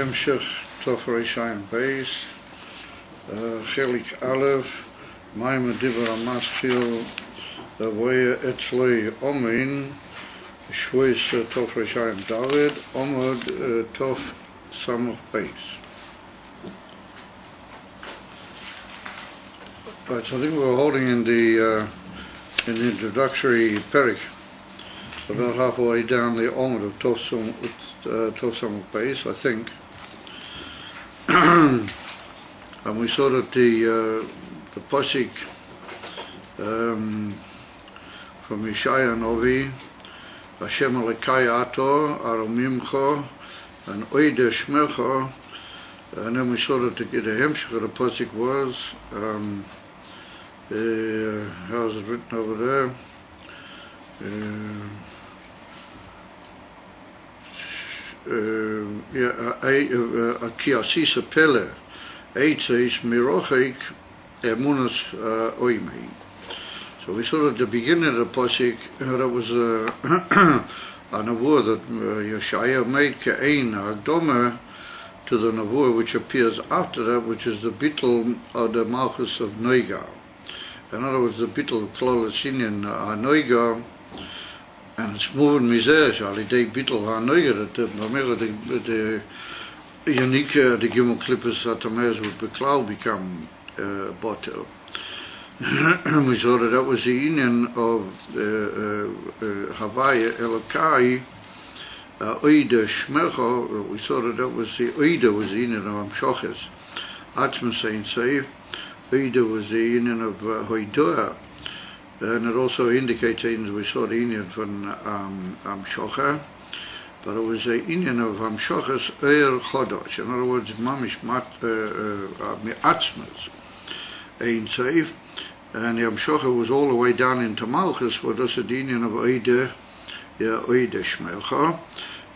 המשך תוף רשעים בייס, חלק א', מים הדיבר המסחיל, וויה אצלי אומין, שבויס תוף רשעים ד', עומד תוף סמוך בייס. Right, so I think we're holding in the introductory perik, about halfway down the Omid of Tov Samach Beis, I think. And we saw that the Pasik from Yeshaya Novi, Hashem Elokai Ato, Aromimcho, and Oide Shmecho, and then we saw that the Hemshech of the Pasik was, how's it written over there? Ki asisa pele eitzeis mirochik emunas oimei. So we saw at the beginning of the pasuk that was a nevuah that Yeshaya made ke'ein hagdoma to the nevuah which appears after that, which is the bittul of the malchus of Noiga. In other words, the bittul klal sinyan Noiga. And it's moving mizeh, alidei bittul ha'noiga, that the unique, the gimel klippus hatameres would become botel. We saw that was the union of Havaya Elokai, Oide Shmecho. We saw that was the Oide was the union of Amshoches, Atzma Sein Seif. Oide was the union of Hoidoa. And it also indicates, we saw the union from Amshocha, but it was a union of Amshochas Chodosh. In other words, Mamish Mi'atzmas Ein Seif, and the Amshocha was all the way down into Malchus, where there's a union of Oide Shmecha,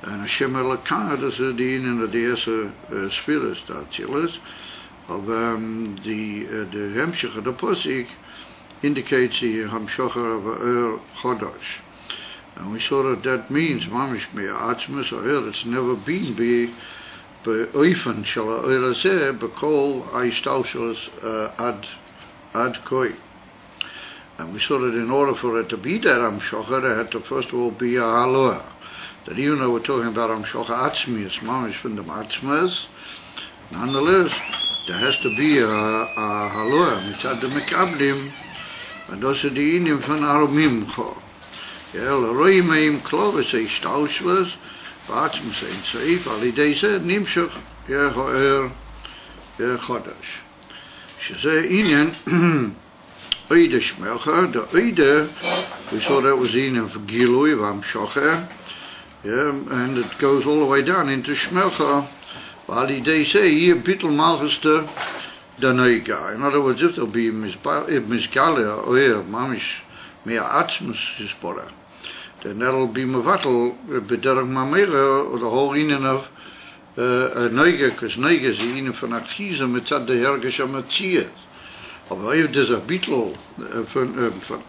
and Hashem Elokai, there's a union of the Eser Spheres, the Atzilas, of the Hemshech of the Pasik, indicates the Hamshocha of Chodosh. And we saw that means Mamish Me'atzmas or it's never been be Oifen Shala Oirazeh Bekol Aistaushas Ad Koi. And we saw that in order for it to be that Hamshocha, there had to first of all be a Haloah. That even though we're talking about Hamshocha Atzmius, Mamish from the Atzmas, nonetheless, there has to be a Haloah. Mitzad the Mekablim, and those are the Indian from Aromimcho. L'roi meim kloves eishtaushvas, v'atzmas ein seif, alidei zeh nimshach ho'er chodesh. Shezeh Indian, Oide Shmecha, the Oide, we saw that was the Indian for Gilui, V'amshocha, and it goes all the way down into Shmecha, v'alidei zeh hier bittul malchus the Noiga. In other words, if there'll be Mizgale or Mamish Mea Atzmus Hispora, then that'll be Mavatal Bederach Mamera, or the whole union of Noiga, because Noiga is the union from Achiza Mitzad the Hergesh HaMatzias. But if there's a bitl from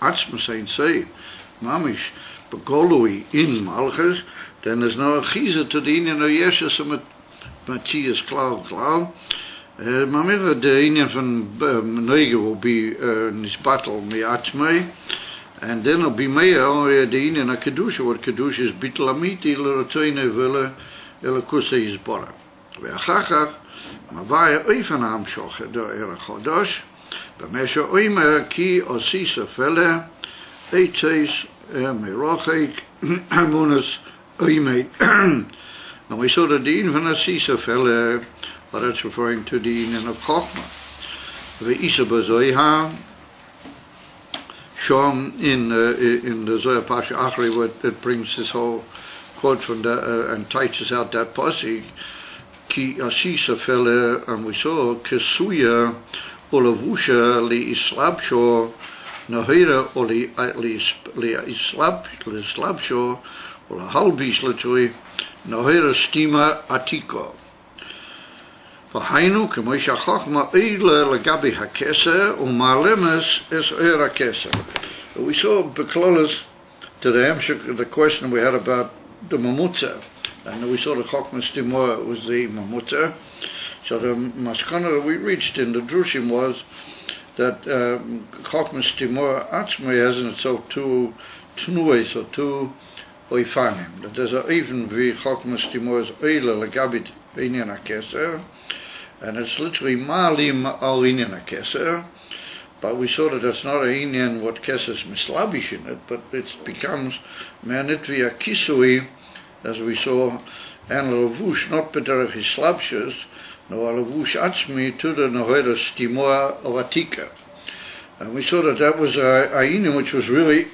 Atzmus Ein Seif, Mamish Begolui in Malchus, then there's no Achiza to the union of Yeshus HaMatzias Klau. Mamira, the union from Noiga will be Nisbatel Mi'atzmei, and then it'll be Meir, the union of Kedusha, what Kedusha is Bitl Amiti, L'Rotoine Vile, Elakusa Yisbora. Ve'achachach, Mavaya Oifen Hamshocha, the Era Chodosh, B'mesha Oimer Ki Osisa Fele, Eitzeis Merochek, Amunas Oimei. And we saw that the union from Osisa Fele, but that's referring to the union of Chochmah. Ve'isa b'zoiha, shown in the Zohar Pasha Achri, where it brings this whole quote from that and teaches out that pasuk. Ki asisa fele, and we saw kesuya olavusha li islabsho nahira or li islabsho or halbish letui nahira stima atiko. V'hainu k'moi shachachma eile legabi hakesa u'ma'alemes es hakesa. We saw Beklolas to the question we had about mamutza. And we saw the Chochmas Timor was the mamutza. So the maskana that we reached in the Drushim was that Chochmas Timor Atzmei has in itself two tnues or two oifanim. That there's even the Chochmas Timor is oile legabit inyan hakeser, and it's literally malim al inyan hakeser. But we saw that that's not a inyan what keses mislabish in it, but it becomes manitvi akisui, as we saw, and levush not bederach hislabshus, no levush atzmi to the noheres timor of atika. And we saw that was a inyan which was really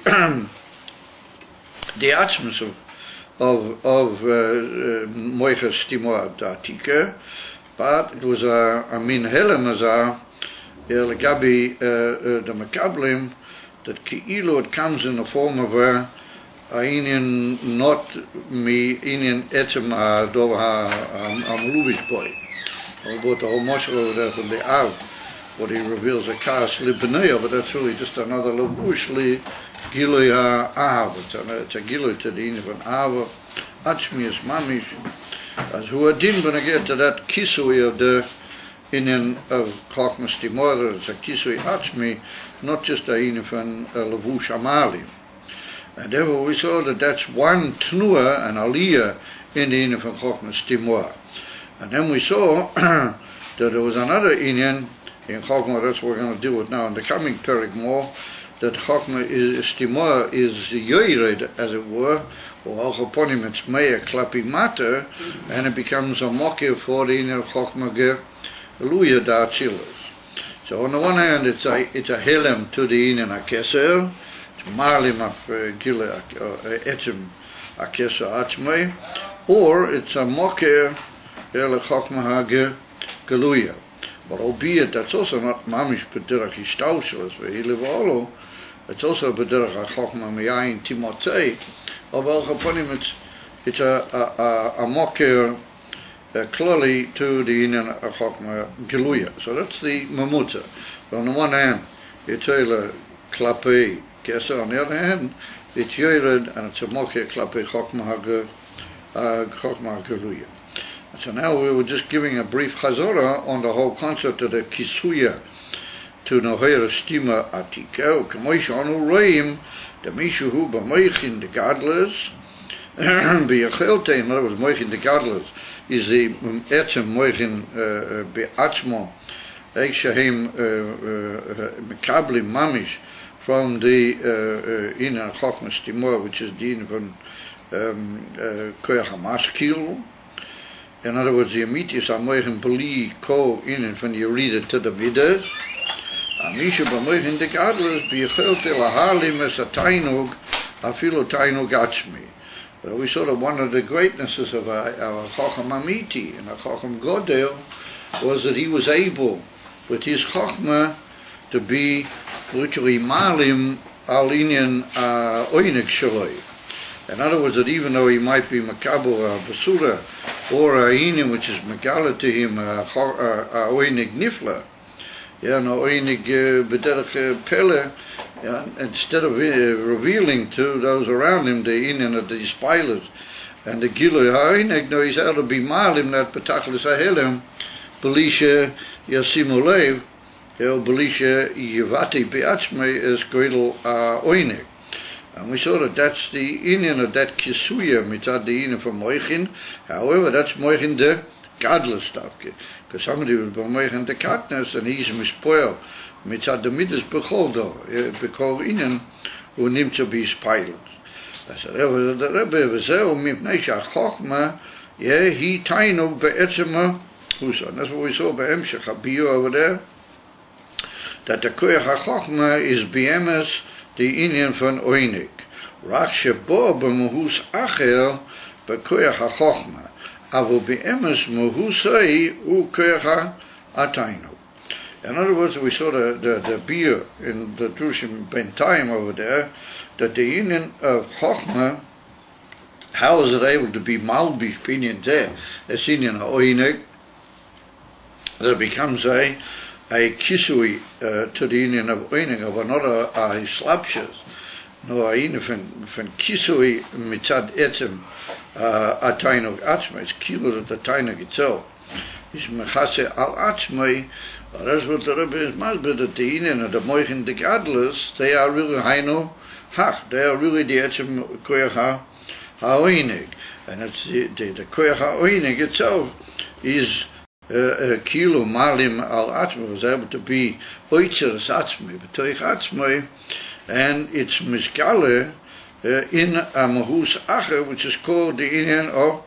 the atzmus of moiches timor of atika, but it was a min helem as a legabi the makablim, that ki'ilu it comes in the form of a inyan not mi inyan etzem dov ha-mlubish boy. About the whole moshel over there from the Av, what he reveals a kas libnei, but that's really just another levush li gilui ha-av. It's a gilui to the inyan of an av, atzmi is mamish, as who adin when I get to that kisui of the inyan of Chochmas Timor, it's a kisui atzmi, not just a inyan from levush amali. And therefore we saw that that's one tnua and aliyah in the inyan from Chochmas Timor. And then we saw that there was another inyan in Chochma, that's what we're going to deal with now in the coming Perek more, that Chochma is Timor is yoyred, as it were, or also upon him it's meya klapi mater, and it becomes a mokir for the inyan of Chochma Geluya da Atzilas. So on the one hand it's a helem to the inyan hakeser, it's marlim of gila etzem hakeser atzmei, or it's a mokir el Chochma Geluya. But albeit that's also not mamish b'derach hishtaushel ve'ilivolo, it's also b'derach Chochma miyayin timotzei. Of al chaponim it's a mokir clearly to the inyan of Chochma Geluya. So that's the mamutza. On the one hand, it's oile klape keser. On the other hand, it's yored and it's a mokir klape Chochma Geluya. So now we were just giving a brief chazorah on the whole concept of the kisuya to noheres tima atika. K'moish anu roim the mishuhu b'moichin the gadlus b'yachelte. In other words, moichin the gadlus is the etzem moichin be'atzmo eik shehem mekablim mamish from the inyan Chochmas Timor, which is the inyan from koyach hamaskil. In other words, the amitis are moichin beli ko inyan from the yerida to the midas. Amisha b'moichin the gadlus b'yachelte lahalim es a tainug afilo tainug atzmi. We saw that one of the greatnesses of our Chacham Amiti and our Chacham Godel was that he was able, with his Chachma, to be literally malim al inyan oinik shaloi. In other words, that even though he might be makabel basura or a inyan which is megala to him oinik nifla, no oinik b'derech pele. Instead of revealing to those around him the inyan of these pilots and the gilui ha'ineg, no, he's able to be malim that betachlis ha'helem belisha yasimu lev belisha yivati be'atzmei as goydel oinig. And we saw that that's the inyan of that kisuya mitzad the inyan from moichin. However, that's moichin the gadlus stuff, because somebody was moichin the katnas and he's mispoil mitzad the midas bechol bechol inyan who nimmt to be pilot. So the Rebbe v'zeu mipnei sha'chochma he tainug be'etzema husa. That's what we saw by Emshech Habiyu over there, that the koyach ha'chochma is b'emes the inyan von oinik. Rak shebo b'muhus acher b'koyach ha'chochma avu b'emes muhusai u koyach ha'tainug. In other words, we saw the beer in the Drushim Ben Time over there, that the union of Chochma, how is it able to be malbish pinyin there, as union oinig, that it becomes a kisui to the union of oinig of another slapshas. no eine von Kisui mitzad etzem a Tainug Atzmai, it's kilo that the Tainug itself is mechase al Atzmai. That's what the Rebbe is masbid, that the Inen and the Moichin the Gadlus, they are really Hainu Hach, they are really the Etzem Koyach HaOinig, and it's the Koyach HaOinig itself is kilo malim al Atzmai, was able to be Oitzeres Atzmai, B'toich Atzmai, and it's Mizgale in a Mahus Acher, which is called the Inen of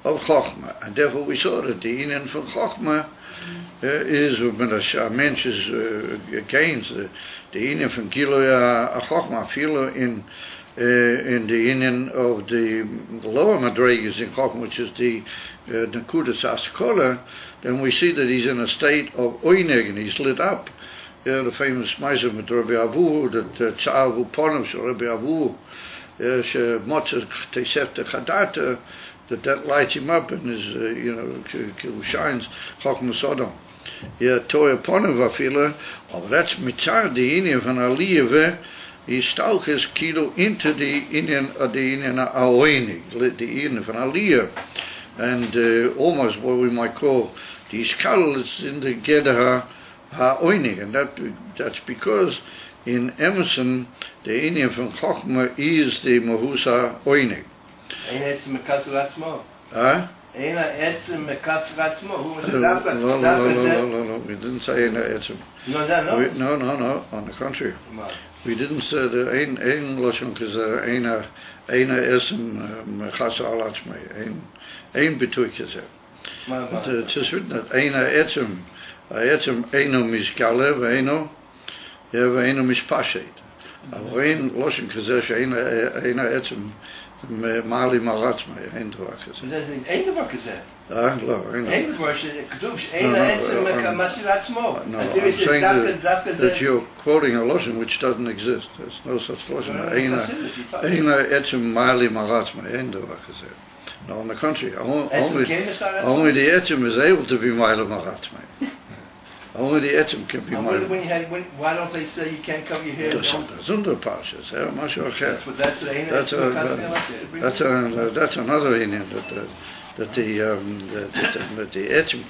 Chochma, and therefore we saw that the Inen from Chochma is when a mensch is against the Inen from Giloya Chochma, filo in the Inen of the lower Madrigas in Chochma, which is the Nekudas Askola, then we see that he's in a state of Oineg, and he's lit up. The famous Meiser with Rabbi Avu, that Tza'avu Ponim, Rabbi Avu, Motzah Tesefta Chadata, that lights him up and is, shines Chochma Sodom. Toya Ponim Vafila, that's Mitzar, the Inen van Aliyah, he stalks kilo into the Inen Aoinig, the Inen van Aliyah, and almost what we might call the Iskal is in the Gedha HaOinig, and that's because in Emerson the Inen from Chochma is the Mahusa Oinig. Ein Etzem Mekasser Atzmo. Ein Etzem Mekasser Atzmo. No, we didn't say Ein Etzem. No. No, on the contrary. We didn't say the Ein Loshon, because Ein Etzem Mekasser al Atzmai. Ein Betui Kazeh. But it's just written that Ein Etzem Eino Mizkale, Ve'eno Mishpashet. Ein Loshon Kazeh, Ein Etzem Mali Malatzmai, ein Dvar Kazeh. Das ist ein Dvar Kazeh. Ein Dvar, Keduvsh, ein Etzem Masir Atzmo. No, I'm saying that you're quoting a Loshen which doesn't exist. There's no such Loshen. Ein Etzem Mali Malatzmai, ein Dvar Kazeh. No, on the contrary, only the Etzem is able to be Mali Malatzmai. Only the Etzem can be Mali. Why don't they say you can't cover your hair? That's under Parshas. That's another Indian that the Etzem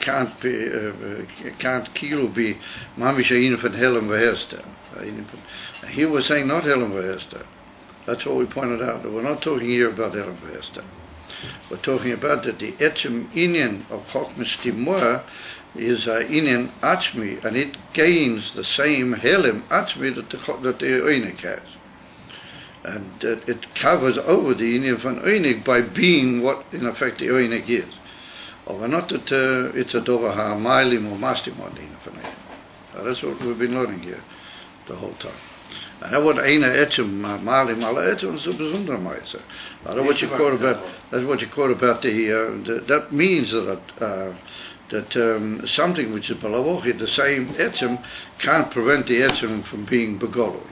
can't kilo be Mamish Ein von Helem Vehester. He was saying not Helem Vehester. That's what we pointed out. We're not talking here about Helem Vehester. We're talking about that the Etzem Indian of Chochmas Timur is Inyan Atzmi, and it gains the same Helim Atzmi that the Oinig has. And it covers over the Inyan van Oinig by being what in effect the Oinig is. Or not that it's a Dova HaMailim or Mastim on the Inyan van Oinig. That's what we've been learning here the whole time. And that what Eina Etzem Malim Ala Etzem is a besondere Meise. That's what you quote about. That's what you quote about that means that something which is Balavochi, the same Etzem, can't prevent the Etzem from being Begoloi.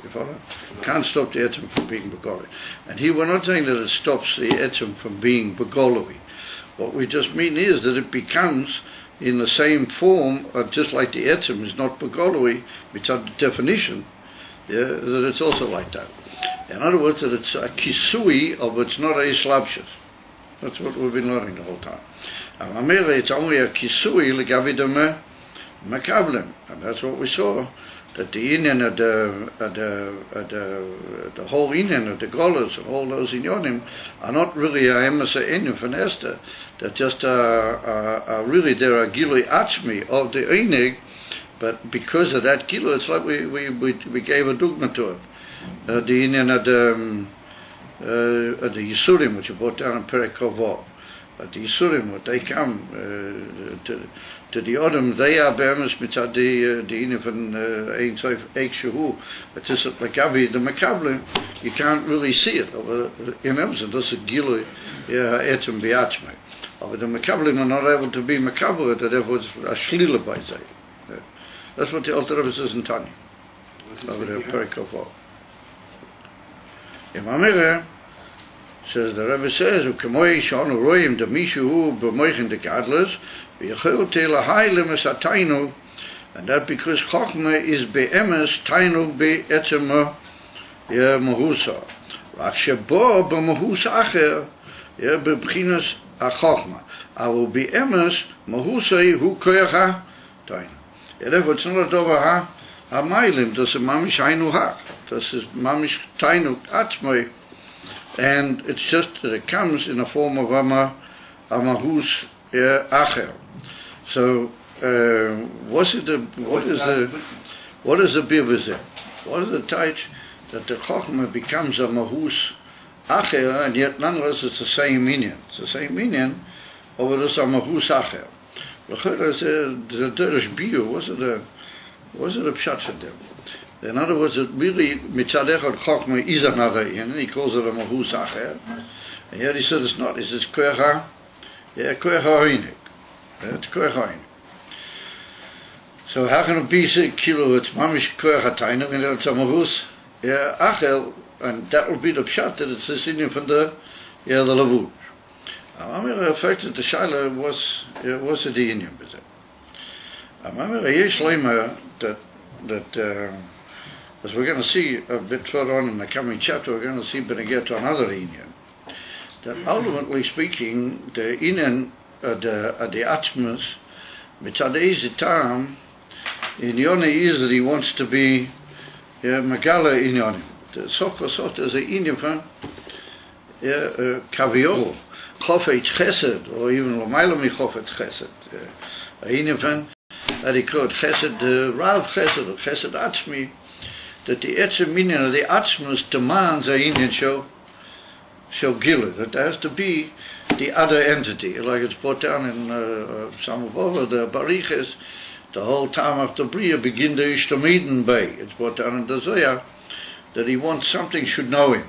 You follow? Can't stop the Etzem from being Begoloi. And here we're not saying that it stops the Etzem from being Begoloi. What we just mean is that it becomes in the same form, just like the Etzem is not Begoloi, which are the definition, that it's also like that. In other words, that it's a Kisui of it's not a Slapshus. That's what we've been learning the whole time. It's only a Kisui Legavi de Mekablim, and that's what we saw. That the Inyan the whole Inyan of the Golas and all those Inyonim are not really a Emesa Inyan from Esther. They're just really they're a Gilui Atzmi of the Einig, but because of that Gilui, it's like we gave a dogma to it. The Inyan of the Yisurim, which are brought down in Perek Kovot. But the Yisurim, what they come to the Odom, they are be'emes mitzad the Inyan von Ein Sof Eik Shehu. But this is like Gavi, the Mekablim, you can't really see it. In Emerson, this is Gilui Etzem B'Atzmai. But the Mekablim are not able to be Mekabel, therefore it's a Shlila by Zay. That's what the Alter Rebbe says in Tanya. Over there, Perek Kovot. In Mamere, says the Rebbe says, "Ukemoi shanu roim de mishu b'moichin de gadlus v'yachol teila hailemes atainu," and that because Chochma is be'emes tainu be'etzema מהוסה. רק שבו במהוס אחר, בבחינס החוכמה. אבל באמס, מהוסה הוא כוח התיינו. It's not over המיילים, das ist mamisch היינו הך. Das ist mamisch teinuk atzmai. And it's just that it comes in the form of a mahus acher. So, what is the bivazeh? What is the taich that the chokhmah becomes a mahus acher, and yet nonetheless it's the same meaning. It's the same meaning, but it's a mahus acher. The Derish Biur, was it a pshat for them? In other words, it really, mitzad echad chokhmah is another in, and he calls it a mahus acher. And here he said it's not, he says koach ha'oinik. It's koach ha'oinik. So how can it be kilo, it's mamish koach ha'tainuk, and it's a mahus acher, and that will be the pshat that it's this Indian from the lavush. The fact that the shaila was the Indian with it. Yesh leima that as we're going to see a bit further on in the coming chapter, we're going to see Benegeh to another Indian. That ultimately speaking, the Indian, the Atzmus, mitzad ezitam, in Yoni is that he wants to be Megala in Yonim. The Sokosot is an Indian from Kaviol. Chofet Chesed, or even Lomayla mi Chofet Chesed. Eine van, that he called Chesed, Rav Chesed, or Chesed Atzmi, that the etzem meaning of the Atzmus demands a Indian show Gila, that there has to be the other entity, like it's brought down in Samavova, the Bariches, the whole time after Bria begin the Ishtamiden Bay. It's brought down in the Zohar that he wants something should know him.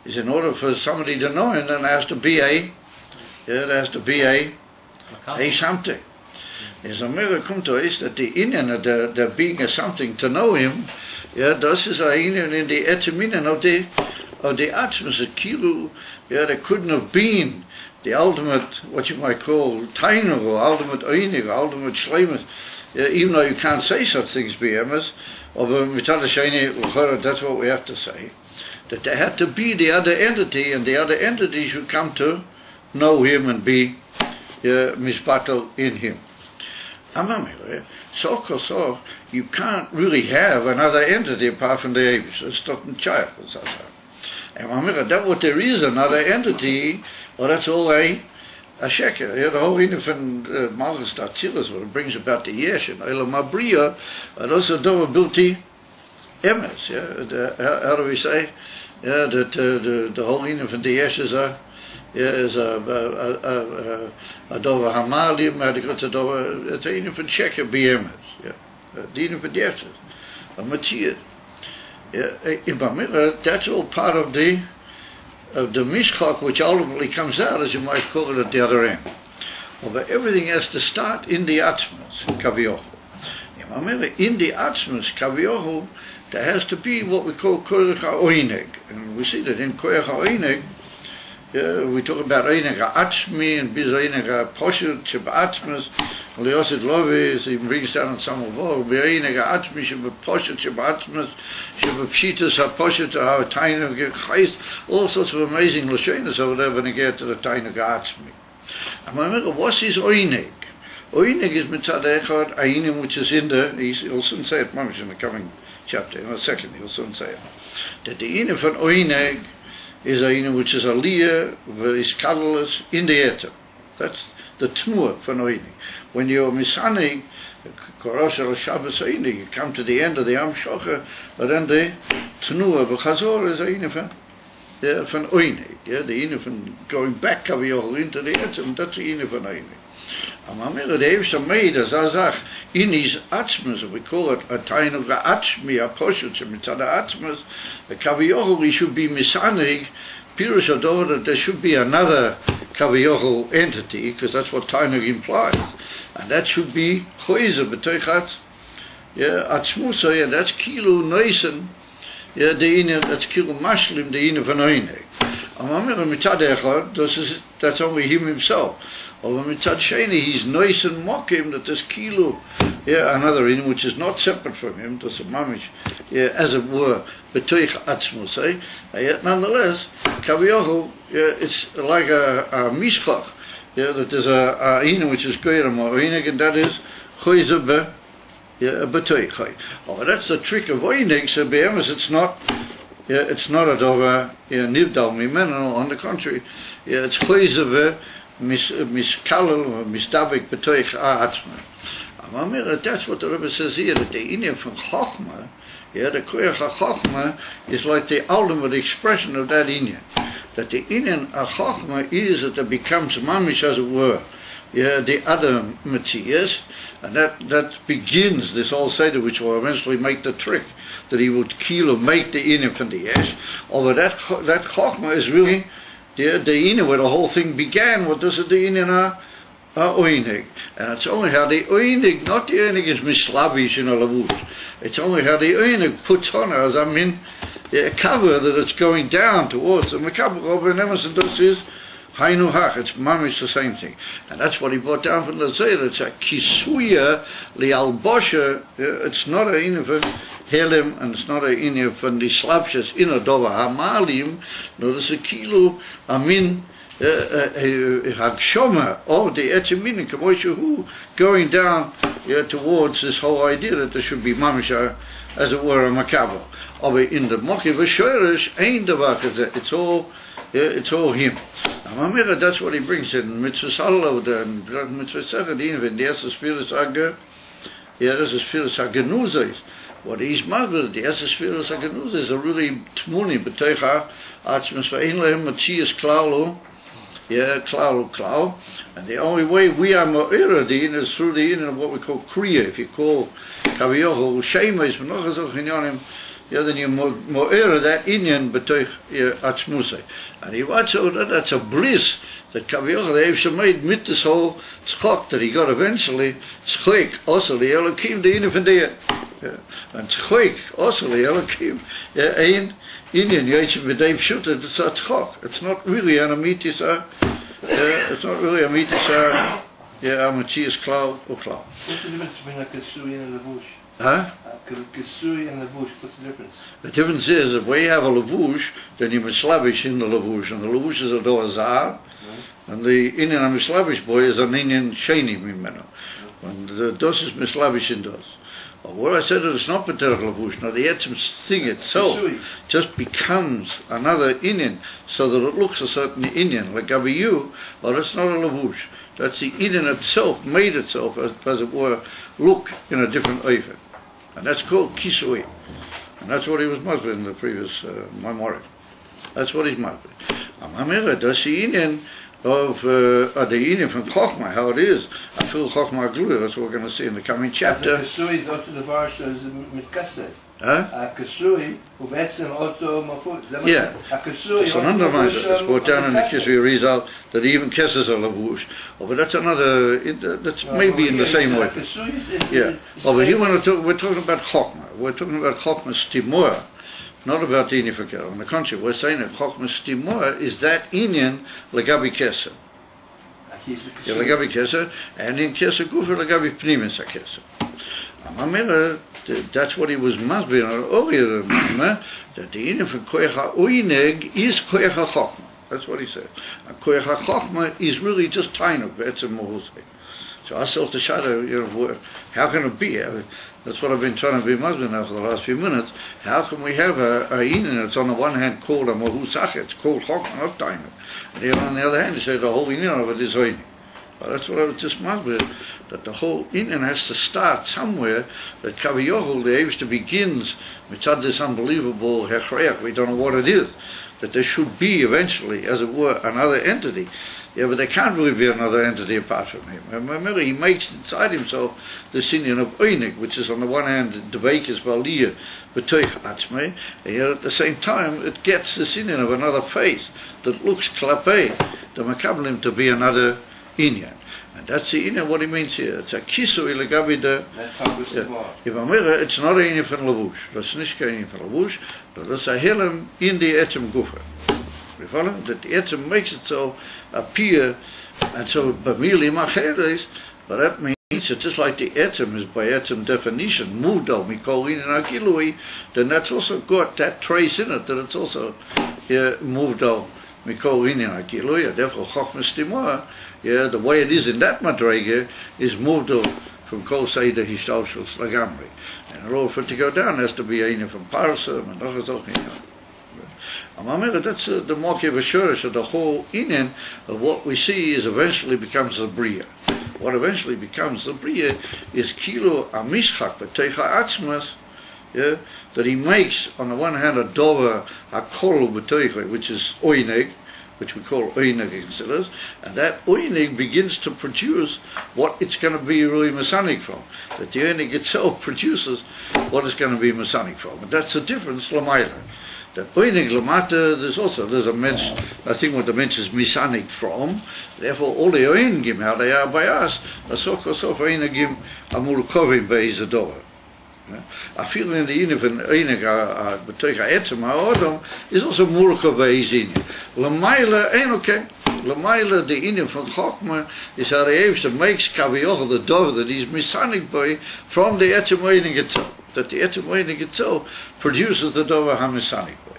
Is in order for somebody to know him, then there has to be a something. There's a miracle to us that the Indian, the being a something to know him, das is a Indian in the etzeminen of the Atzmus, a kilu, there couldn't have been the ultimate, what you might call, tainur, or ultimate einig, or ultimate shleimus, even though you can't say such things, behemoths, or that's what we have to say, that there had to be the other entity, and the other entity should come to know him and be misbattled in him. So you can't really have another entity apart from the Abish. It's not in child. And that what there is another entity, or that's all a sheker. The whole thing from Malchus Tatzilas, what it brings about the Yesh and Elam Abriya, and also Dova Bilti Emes. How do we say? That the whole thing from the Yesh is a Dova Hamalim, it's a Dova from Sheker Biemes. The Inu from the Yesh, a Matzir. That's all part of the mishchak, which ultimately comes out, as you might call it, at the other end. But everything has to start in the Atzmus, Kaviohu. In the Atzmus, Kaviohu, there has to be what we call Koyach HaOineg. And we see that in Koyach HaOineg, we talk about Eineg HaAtzmi, and Biz Eineg HaPoshut, Sheba Atzmus, Leosid Lovis, he brings down on some of all, Eineg HaAtzmi, Sheba Poshut, Sheba Atzmus, Sheba Pshitas HaPoshut, Tainug HaChais, all sorts of amazing Lashonas over there when they get to the Tainug HaAtzmi. And remember, what's his Eineg? Eineg is Mitzad Echad, Ainim, which is in the, he'll soon say it, Mamish, in the coming chapter, in a second, he'll soon say it. That the Einim von Eineg is a which is a liyah, is colorless in the ether. That's the tmur for Einig. When you're misanig, Korosh al Shabbos Einig, you come to the end of the Am Shocher, but then the tnur v'chazor is a Einig from Einig. The Einig from going back kaviyol into the ether, and that's the Einig from Einig. Amamir, the Eivish made as Azach in his Atzmas, we call it a Tainug HaAtzmi, a Poshut, Mitzad HaAtzmas, the Kaviyohu, he should be Misanig, Pirush Ador, that there should be another Kaviyohu entity, because that's what Tainug implies. And that should be Choizer, B'toichat, Atzmusa, and that's Kilu Neisen, the Ina, that's Kilu Mashlim, the Ina Vanoineg. That's only him himself. Or mitzad sheni, he's nice and mock him that there's kilu, another in which is not separate from him, that's a mamish, as it were, betoich atzmus, yet nonetheless, kaviyohu, it's like a mishkach, that there's a in which is goyrem or inig, and that is choyze betoich. Oh, that's the trick of oinig, so be'emes it's not. It's not a dova nivdal mimeno. On the contrary, it's choyze miskalel or misdavik betoich atzma. That's what the Rebbe says here. That the inyan from chokhmah, the koyach chokhmah is like the ultimate expression of that inyan. That the inyan of chokhmah is that it becomes mamish, as it were. The other Matthias, and that begins this whole seder, which will eventually make the trick that he would kill or make the inyan from the yesh. Although that chokhmah is really the inyan where the whole thing began. What does it the inyan oinig? And it's only how the oinig, not the oinig is mislavish in a lavush. It's only how the oinig puts on as a cover that it's going down towards the mekaber over Emerson does is. Hainu hach, it's mamish the same thing. And that's what he brought down from the Zayr. It's a kisuya li'albosha. It's not a inyan from Helim, and it's not a inyan from the slapshas in a dova hamalim. No, there's a kilu amin hagshoma of the etzimin kamoishu going down towards this whole idea that there should be mamish, as it were, a makabel. But in the mochi v'shoirish ain't the it's all him. Mamira, that's what he brings in mitzvah salov and mitzvah sechadim and the Spirus Hage. There's a Spirus Hagenuzes. What he's mavir, the Spirus Hagenuzes are really tmuni b'teicha atzmas ve'ein lehem matzias klalu. Klau. And the only way we are mo'ira din is through the in of what we call kriya. If you call kaviyohu shema is v'nochazol chinyonim. Then you mo'era that inyan b'toich atzmusay. And he watched that's a bliss that Kaviyach the Eivsha made mit this whole tzchok that he got eventually. Tzchok also the Elokim the inyan from there. And tzchok also the Elokim ein inyan yoytzev b'dei pshuta. It's a tzchok. It's not really an amitis. It's not really amitis. Amachias klau or klau. What's the difference between a kasui and a levush? Kasui and levush, what's the difference? The difference is if we have a levush, then you're mislavish in the levush, and the levush is a dozar, and the inyan mislavish boy is an inyan sheni mimeno. And the dos is mislavish in dos. But what I said is it's not beter levush. Now the etzim thing itself just becomes another inyan, so that it looks a certain inyan, like gabiyu, but it's not a levush. That's the inyan itself, made itself, as it were, look in a different oifen. And that's called kisui. And that's what he was masbid in the previous memory. That's what he's masbid. Amira, that's the inyan of the inyan from Chokhmah, how it is. I feel Chokhmah glue, that's what we're going to see in the coming chapter. Kasui is also the varsha is mitkasset. Kasui, who בעצם also mafut. Yeah. So undermines it. It's brought down in the Kisui result that even kisses are lavush. But that's another, that's maybe in the same way. But here we're talking about Chokhmah. We're talking about Chokhmah Stimor, not about the inyan for On the contrary, we're saying that Chokhmah Stimor is that inyan legabi keser. Legabi keser, and in keser gufer legabi pnimis keser. Amira, that's what he was masbir earlier, that the inyan for koyach ha'oineg is koyach ha'chokhmah. That's what he said. And koyach ha'chokhmah is really just tainuk, be'etzem mohusay. So I saw the shadow, how can it be? That's what I've been trying to be masbir now for the last few minutes. How can we have a inyan that's on the one hand called a mohusach, it's called chokhmah, not tainuk. And on the other hand, he said the whole inyan of it is oineg. That's what I was just masbir, that the whole inyan has to start somewhere, that Kaviyohu, the Eivshter begins, mitzad this unbelievable hechreach, we don't know what it is, that there should be eventually, as it were, another entity. But there can't really be another entity apart from him. And remember, he makes inside himself the inyan of oinig, which is on the one hand, the veikis valiyah, b'toich atzmei, and yet at the same time, it gets the inyan of another face that looks klapei, the makablim to be another inyan. And that's the inyan, what he means here. It's a kisui legabi the... If Amira, it's not a inyan from lavush. That's nicht kein inyan from lavush, but that's a helam in the etzem gufa. You follow? That the etzem makes it so appear, and so b'mili macheres, but that means that just like the etzem is by etzem definition, mudo mikol inen agilui, then that's also got that trace in it, that it's also mudo mikol inen agilui, therefore chochmas timah, the way it is in that madrega is mudo from kol seider hishtalshus lagamri. And in order for it to go down, there has to be a from parsa, and that's the Mokiv Ashurish of the whole inen of what we see is eventually becomes the Bria. What eventually becomes the Bria is Kilo Amishchak B'Teicha Atzmas, that he makes on the one hand a Dover HaKol B'Teicha, which is Oineg, which we call Oineg in Chassidus, and that Oineg begins to produce what it's going to be really Masonic from. That the Oineg itself produces what it's going to be Masonic from. And that's the difference, Lamaila. That Oineg Lamata, there's a mensch, I think what the mensch is Masonic from, therefore all the Oinegim, how they are by us, Asok Oinegim Amurkovim Be'izadova. I feel in the Inif and Oineg B'Teicha Etzem HaOdom is also Murkov Be'izin. Lamaila ain't okay. Lamaila, the Inif from Chochma, is how the Eivster makes Kavioch, the Dov, that he's Masonic by from the Etzem Oineg itself. That the Etzem Oineg itself produces the Dov HaMasonic by.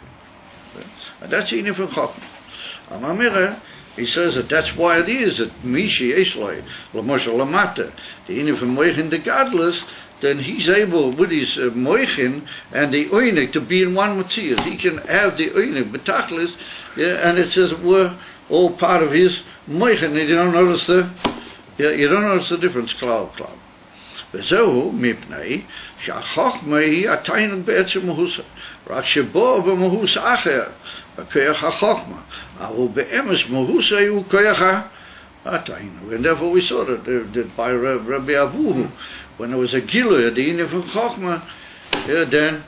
And that's the Inif from Chochma. Amamira, he says that that's why it is that Mishi Eshloi, Lamosha Lamata, the Inif from Moichin the Godless, then he's able with his Moichin and the Oineg to be in one Matthias. He can have the Oineg B'Tachlis, and it says we're all part of his Moichin, and you don't notice the difference, cloud. וזהו מפני שהחוכמה היא התיינוק בעצם מהוסה, רק שבו במהוס אחר, בכוח החוכמה, אבל באמס מהוסה הוא כוח התיינוק. And therefore we saw that by Rabbi Avuhu, when there was a Gilui at the end of Chochma, then,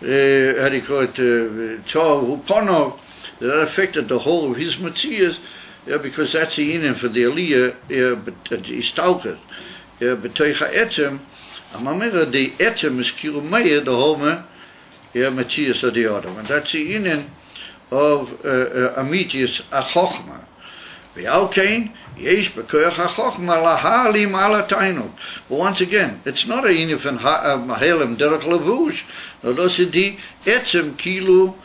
how do you call it, Tov Upono, that affected the whole of his Matthias, because that's the Inen for the Aliyah, Istalket. B'Teicha Etzem, Amamira, the Etzem is Kirumeya, the whole Matthias of the Adam. And that's the Inen of Amitius Achochma. V'alkein, yesh b'koyach HaChochma lahalim ala tainuk. But once again, it's not a Inen from Mahelem Derech Levush. No, that's the Etzem Kilu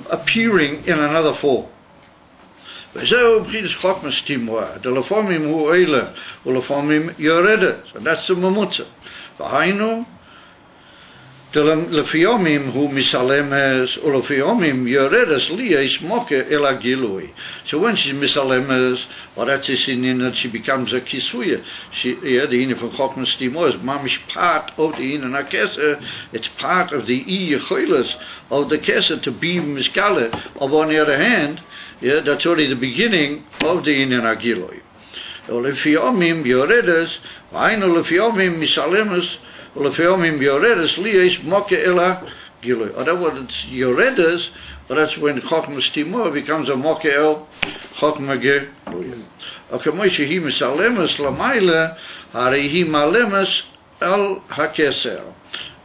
appearing in another form. וזהו בחינת חוכמס תימוה, דלפעמים הוא אלה, ולפעמים יורדת, and that's the ממוצע. והיינו, לפעמים הוא מסלמס, ולפעמים יורדת לי יש מוקה אל הגילוי. So when she's מסלמס, well that's this in that she becomes a kisuya. The Inen from Chokmas Timo is mamish part of the Inen HaKeser. It's part of the Yecholos of the Keser to be miskale. Of on the other hand, that's only the beginning of the Inen HaGilui. Lefiomim yoredes, v'ainu lefiomim misalemus, lefiomim yoredes liyes moke ela gilui. Or that what it's yoredes, but that's when Chokmas Timo becomes a moke el Chokma Gilui. Okay, Moshe hi misalemus lamaila, hari hi malemus el hakeser.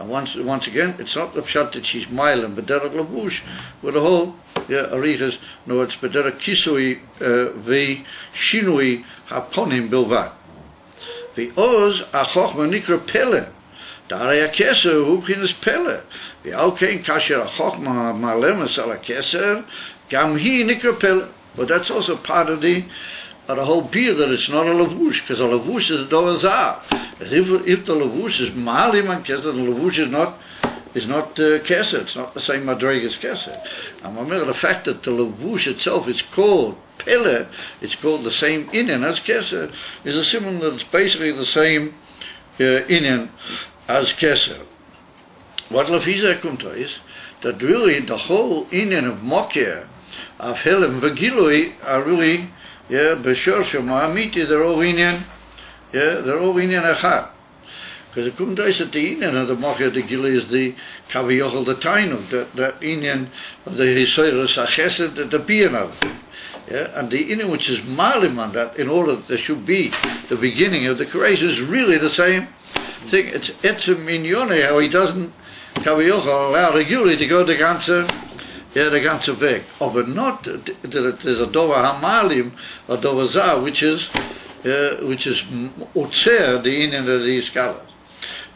And once again, it's not the pshat that she's milam, but derek lavush with the whole arichas. No, it's bederek kisui ve shinui haponim bilvad. The oz achochma nikra pele. Darei hakeser hu b'chinas pele. The alkein kasher achochma malemus al hakeser gam hi nikra pele. But that's also part of the whole beer that it's not a lavush, because a lavush is a dovazah. If the lavush is malim and keser, the lavush is not keser. It's not the same madreg as keser. And remember the fact that the lavush itself is called pele, it's called the same inen as keser, is a simon that it's basically the same inen as keser. What lafiza kumta is that really the whole inen of mokeh, of helim v'gilui are really b'shor shema amiti, they're all inen echad. Because it couldn't say that the Inen of the Mocha de Gilui is the Kaviochel the Tainuk, that Inen of the Hisoirus HaChesed, the being of it. And the Inen which is Malim on that, in order that there should be the beginning of the creation, is really the same thing. It's Etzem Minyone, how he doesn't Kaviochel allow the Gilui to go the ganze the ganze Weg. Aber not there's a Dover Hamalim, a Dover Zah, which is Utzer, the Inen of the Skalas.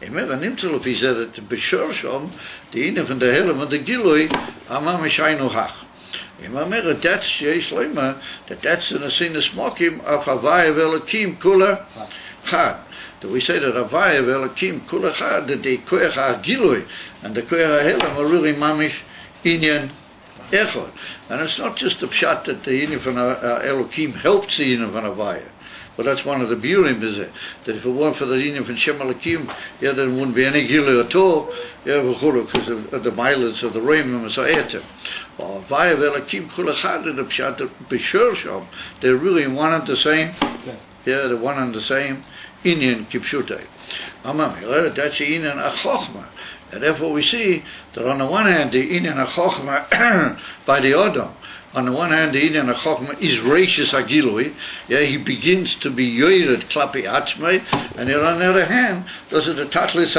Remember, Nimtzul, he said that B'Shorshom, the Inen from the Helem and the Gilui, Amamish Ainu Hach. Remember, that's Yesh Leima, that's in a sinus mokim of Havaya Velakim Kula Chad. We say that Havaya Velakim Kula Chad, that the Koyach HaGilui and the Koyach HaHelem are really Mamish Inyan Echod. And it's not just the pshat that the Inyan from Elokim helps the Inyan from Havaya. But that's one of the biurim is that if it weren't for the Inyan from Shem Elokim, there wouldn't be any Gilui at all, because of the mileage of the Ramim and so Eter. Havaya Velakim Kula Chad, the pshat that B'Shorshom, they're really one and the same. Yeah, the one and the same Inyan Kipshutei. That's the Inyan HaChochma. And therefore we see that on the one hand the Inyan HaChochma by the Adam, on the one hand the Inyan HaChochma is Reishis HaGilui, he begins to be Yored Klapi Atzmei, and then on the other hand, those are the Tatlis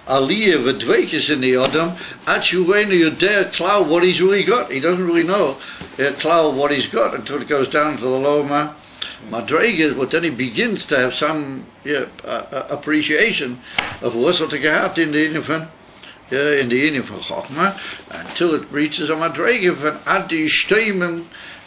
HaAliyah V'Dveikis in the Adam, Atchuenu Yodea Klau what he's really got. He doesn't really know Klau what he's got until it goes down to the lower Madregas, but then he begins to have some appreciation of what's what the gehat in the Inyan from Chochma, until it reaches a Madrega from Adi Shteimim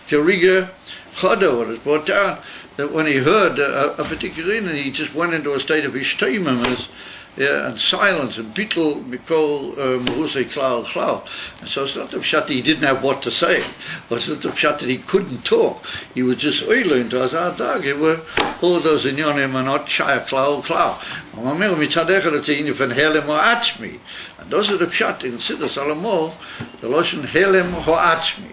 Keriga Chodo. It is brought down that when he heard a particular Inyan, he just went into a state of Shteimim and silence and bittul mikol merusei klau klau. And so it's not the pshat that he didn't have what to say, but it's not the pshat that he couldn't talk. He was just oiling to us adag. It were all those inyonim are not shaya klau klau. Amamir mitzadechad it's in from helem or atzmi, and those are the pshat in Siddur Salomon, the loshon helem or atzmi.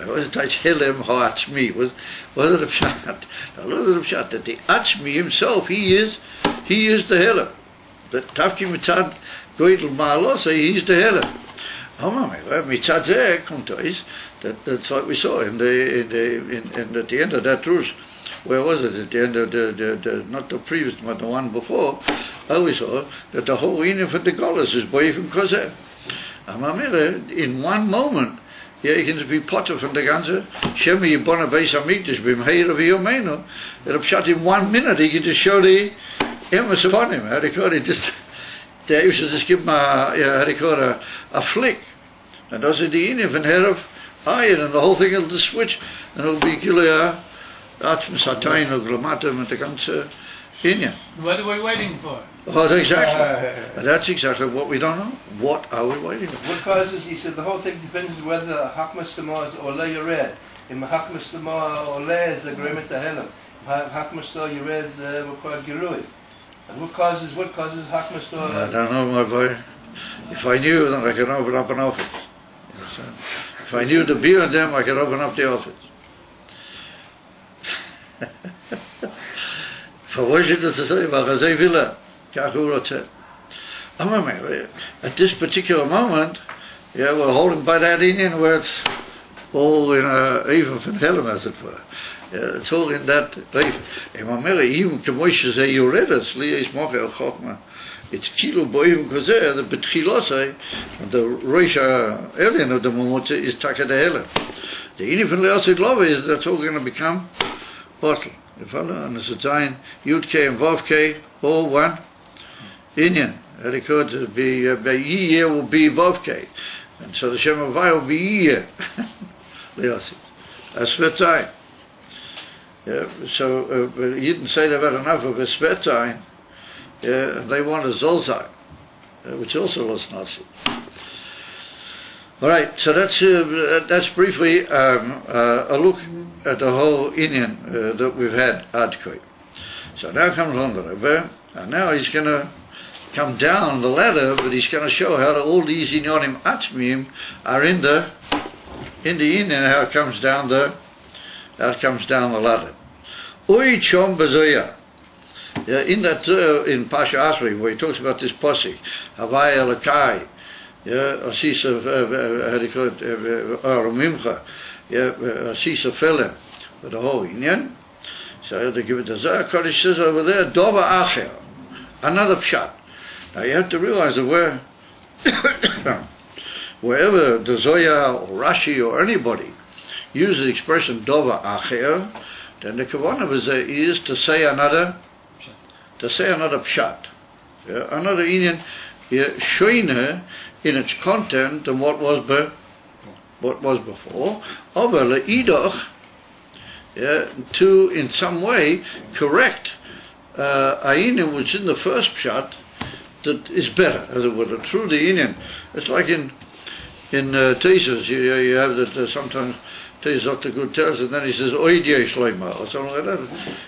What is it? Helem ha'atzmi. Was it a pshat? Was it a pshat that the atzmi himself, he is the helem. That Tafki Mitzad Goydel Ma'alosei, he's the Helem. Mitzad Zeh kommt is that's like we saw in at the end of that truce. Where was it? At the end of the not the previous but the one before. We saw that the whole Inyan for the Golas is boy from Kozeh. In one moment, you can be potter from the ganze Shemi Yibona Beis Hamikdash B'Mheir of Yomeinu. That shot in 1 minute he can just show the emes upon him. How do you call it? Just they used to just give him a flick, and those are the Inyan from Herav Ayin, and the whole thing will just switch, and it'll be Gilui Atzmi Satayin or Glamatim and the ganze Inyan. What are we waiting for? Oh, exactly. That's exactly what we don't know. What are we waiting for? What causes? He said the whole thing depends whether Hakmas Tamar is Ole Yored. If Hakmas Tamar Ole is agreement to Helem. Hakmas Tamar Yored is required Gilui. And what causes Hakmas Tamar? I don't know, my boy. If I knew, then I could open up an office. If I knew the beer in them, I could open up the office. For what should this say? At this particular moment, we're holding by that Inyan where it's all in even from Helem, as it were. It's all in that life. Even Kemosh say you read it, it's Kilo Boim Kozeh, the Betchilosai, and the Roisha alien of the Momotze is Taka de Helem. The Inyan from Leosid Love is that's all going to become bottle. You follow? And it's a giant Yud K and Vav K, all one Inyan. And it could be Yiyeh will be Vav K. And so the Shem Havai will be Yiyeh. Leosid. That's Svetain. So you didn't say they've had enough of a Svetain. They want a Zolzai, which also was Nazi. All right, so that's briefly a look at the whole Inyan that we've had Adkoi. So now comes on the Rebbe, and now he's going to come down the ladder, but he's going to show how all these Inyanim Atzmim are in the Inyan, how it comes down the ladder. Oi Chom Bazoya. In that in Pasha Asri, where he talks about this posik, Havai Elakai. Asisa Arumimcha, Asisa Felem, for the whole Inyan. So they give it to Zohar Kodesh says over there, Dova Acher, another pshat. Now you have to realize that wherever the Zohar or Rashi or anybody uses the expression Dova Acher, then the kavanah is to say another pshat, another inyan, shoiner in its content than what was before. Over le'idoch, to in some way correct a inyan which in the first pshat that is better, as it were, through the inyan. It's like in Tesis, you have that sometimes Dr. Good tells it, and then he says, Oidye Shloima, or something like that.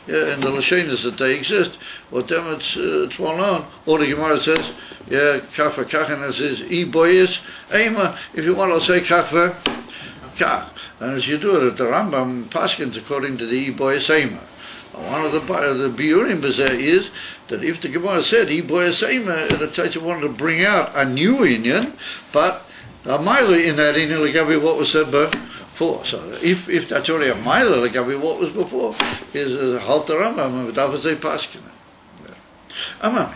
Yeah, in the Lashonos that they exist, or them it's well known. Or the Gemara says, Kach v'kach, and it says, boyes Eima, if you want, I'll say Kach v'kach. And as you do it at the Rambam, Paskins, according to the boyes Eima. One of the biurim is that if the Gemara said, boyes Eima, the Taita wanted to bring out a new inyan, but a mile in that inyan, like what was said before. So if that's only a mile, like what was before, is a halter Rambam with Avazei Paskin. Amam,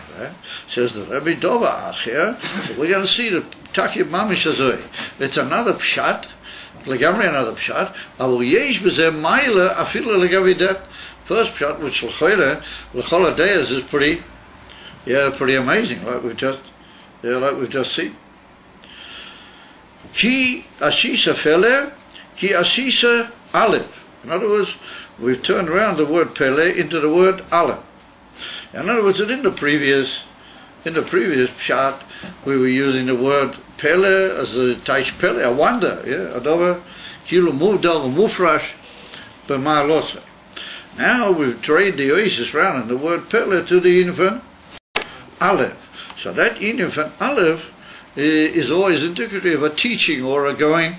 says the Rebbe Dova Acher. So we're going to see the Takib Mamish Azoi. It's another pshat, legamri another pshat. Avu yesh b'zeh mile afilu legavi that first pshat, which l'chol adayas is pretty amazing, like we've just seen. Ki asisa feler. Ki asisa aleph. In other words, we've turned around the word pele into the word aleph. In other words, that in the previous pshat, we were using the word pele as a taish pele, a wonder, adova kilu muvdal mufrash b'ma'aloseh. Now we've traded the oasis around and the word pele to the infant aleph. So that infant aleph is always indicative of a teaching or a going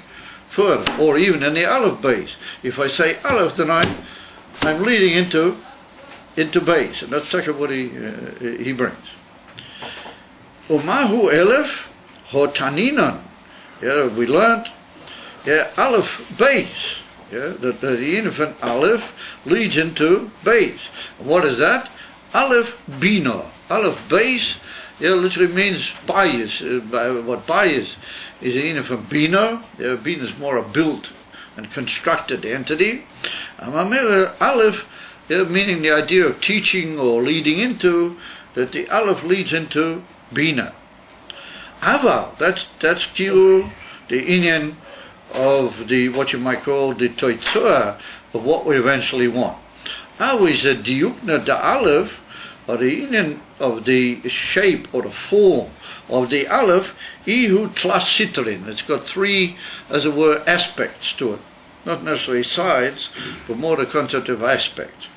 further, or even in the aleph base. If I say aleph, then I'm leading into base, and that's exactly what he brings. Umahu aleph hotaninan. We learned, aleph base. That the infant aleph leads into base. And what is that? Aleph bina. Aleph base. Literally means bias. What bias is the infant bina. Bina is more a built and constructed entity. Aleph, meaning the idea of teaching or leading into, that the aleph leads into bina. Aval, that's kilu, the inyan of the, what you might call the toitzua of what we eventually want. Always a diukna the aleph, or the inyan of the shape or the form of the aleph, ihu tlas sitrin. It's got three, as it were, aspects to it. Not necessarily sides, but more the concept of aspects.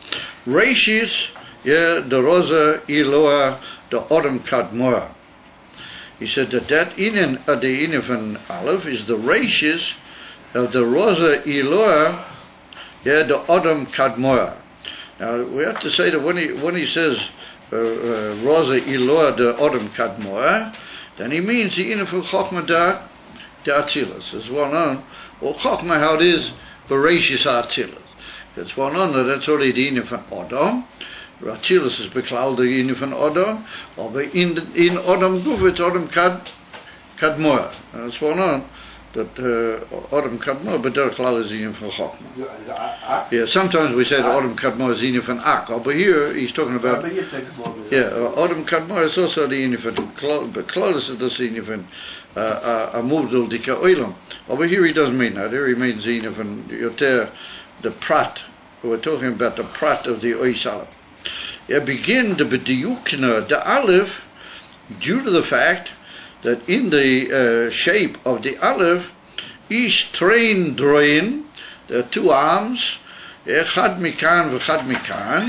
Reishis, the rosa iloa, the odom kadmoa. He said that inyan of the inyan aleph is the reishis of the rosa iloa, the odom kadmoa. Now we have to say that when he says rosa iloa the odom kadmoa, then he means the inyan chokma da atzilus. It's well known, or chokma how it is bereshis atzilus. It's well known that that's already the inyan from odom. Atzilus is beklal the inyan from odom, or in odom guf it's odom kadmoa. And it's well known that Odom Kadmo, but der Klal is in from Chokma. Sometimes we say that Odom Kadmo is in from Ak, but here he's talking about Odom Kadmo is also the in from but Klal is the in from a Muvdul Dika Oilam. Over here he doesn't mean that. Here he means in from Yoter the Prat. We're talking about the Prat of the Oisalam. Begin the B'diyukna the Aleph, due to the fact that in the shape of the aleph, ish train droin, there are two arms, chad mikan v'chad mikan.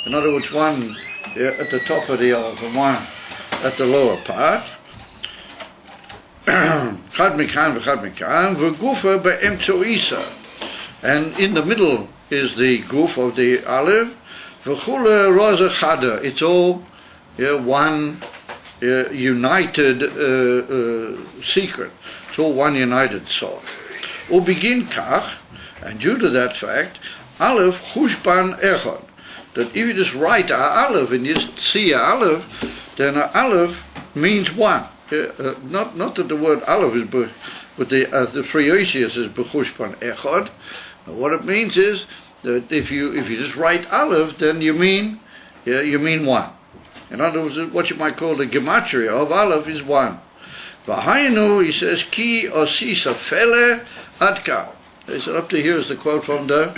In other words, one at the top of the aleph and one at the lower part. Chad mikan v'chad mikan, v'gufa be'emtsoisa. And in the middle is the guf of the aleph, v'chule roza chada. It's all one united secret. It's all one united soul. Ubegin kach, and due to that fact, aleph chushban echad. That if you just write a aleph and you just see a aleph, then a aleph means one. not that the word aleph is, but the three oisius is b'chushpan echad. What it means is that if you just write aleph, then you mean one. In other words, what you might call the gematria of aleph is one. V'hainu, he says, ki osisa fele adka. He said up to here is the quote from the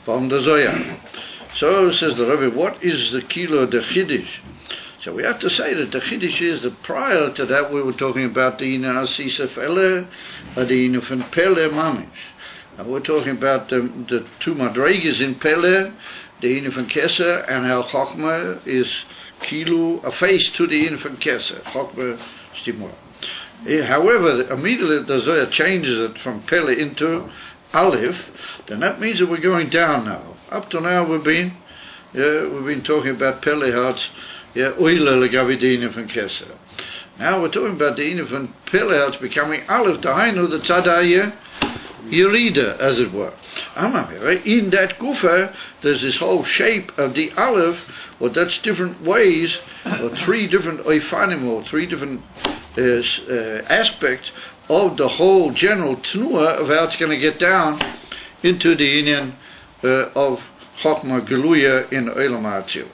Zohar. So says the Rebbe, what is the kilo de chiddush? So we have to say that the chiddush is that prior to that we were talking about the ina osisa fele, the ina from pele mamish. We're talking about the two madrigas in pele, the ina from keser, and how chokma is kilo, a face to the ina from keser, chokma stimua. However, immediately the Zohar changes it from pele into aleph, then that means that we're going down now. Up to now we've been talking about pele hearts, oile legavidina from keser. Now we're talking about the ina from pele hearts becoming aleph, dahainu the tzadaya yerida, as it were. In that gufa, there's this whole shape of the aleph, well, that's different ways, or three different oifanim, or three different aspects of the whole general tnua of how it's going to get down into the inyan of chokma geluya in olam ha'atzilus.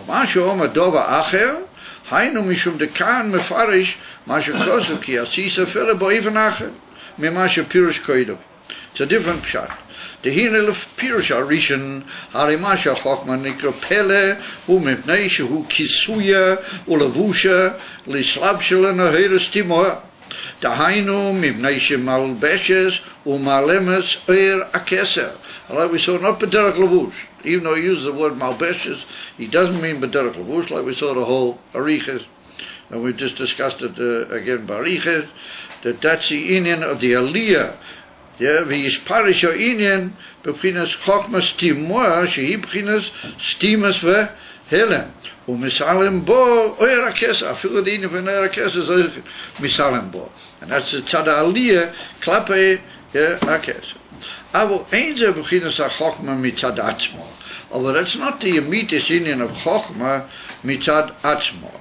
Mashu oma dova acher, hainu mishum dekan mefarish mashu kosu ki asisa fele bo'ivin acher mimashu pirush koidu. It's a different pshat. The hinelef pirush arishan harimasha chokma nikro pele umipnei shehu kisuya ulavusha lislabshel naheres timoa. Dahainu mibnei shemalbeshes umalemes akeser. Like we saw, not b'derech lavush. Even though he uses the word malbeshes, he doesn't mean b'derech lavush. Like we saw the whole ariches, and we just discussed it again. Bariches, that's the inyan of the aliyah. Yeah, v'yishparish inyan b'chinas chokmas timoa shehi b'chinas stimas ve'helem. U'misalem bo oyer akesa. Afilu the inyan v'oyer akesa is oyer misalem bo. And that's the tzad aliyah klape akesa. Avo ein ze b'chinas ha-chokma mitzad atzmo. Although that's not the immediate inyan of chokma mitzad atzmo.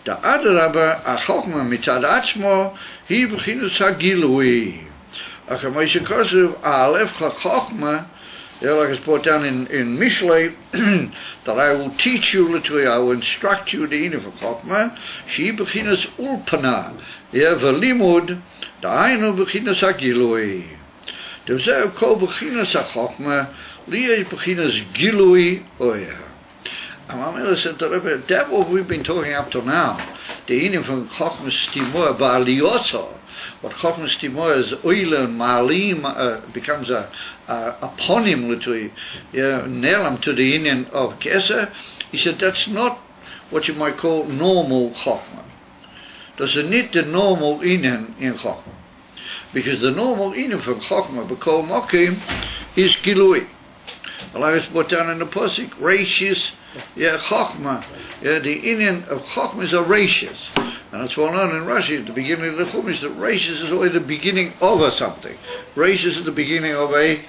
The adarabba ha-chokma mitzad atzmo hi b'chinas ha-gilui. Akamoishe kosuv aleph ha-chokma, like it's brought down in Mishlei, that I will teach you literally, I will instruct you the inyan of chokma, she b'chinas ulpana, v'limud, da'ainu b'chinas ha-gilui. D'zeh kol b'chinas ha-chokma, li yesh b'chinas gilui oya. Amamela said to Rebbe, that's what we've been talking up to now. The inyan from chokma stimua ba'aliyoso. What chokma stimua is oila and ma'alim, becomes a ponym literally, nelam to the inyan of keser. He said that's not what you might call normal chokma. Does it need the normal inyan in chokma? Because the normal inyan from chokma b'kol mokim is gilui. Like it's put down in the pasuk, rashis, chokma. The inyan of chokma is a rashis. And it's well known in Rashi at the beginning of the Chumash that rashis is always the beginning of a something. Rashis is the beginning of a,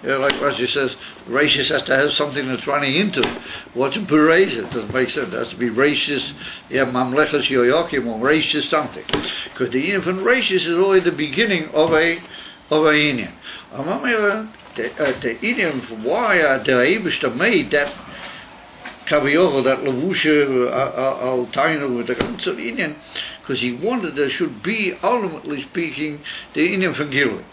like Rashi says, rashis has to have something that's running into it. What's bereshis? It doesn't make sense. It has to be rashis, mamlechas yoyakim, or rashis something. Because the inyan from rashis is always the beginning of a inyan. The inyan from why the Eibishter made that Kaviyova, that Lavusha al Tainu with the Gansul Inyan, because he wanted there should be, ultimately speaking, the Inyan from Gilui.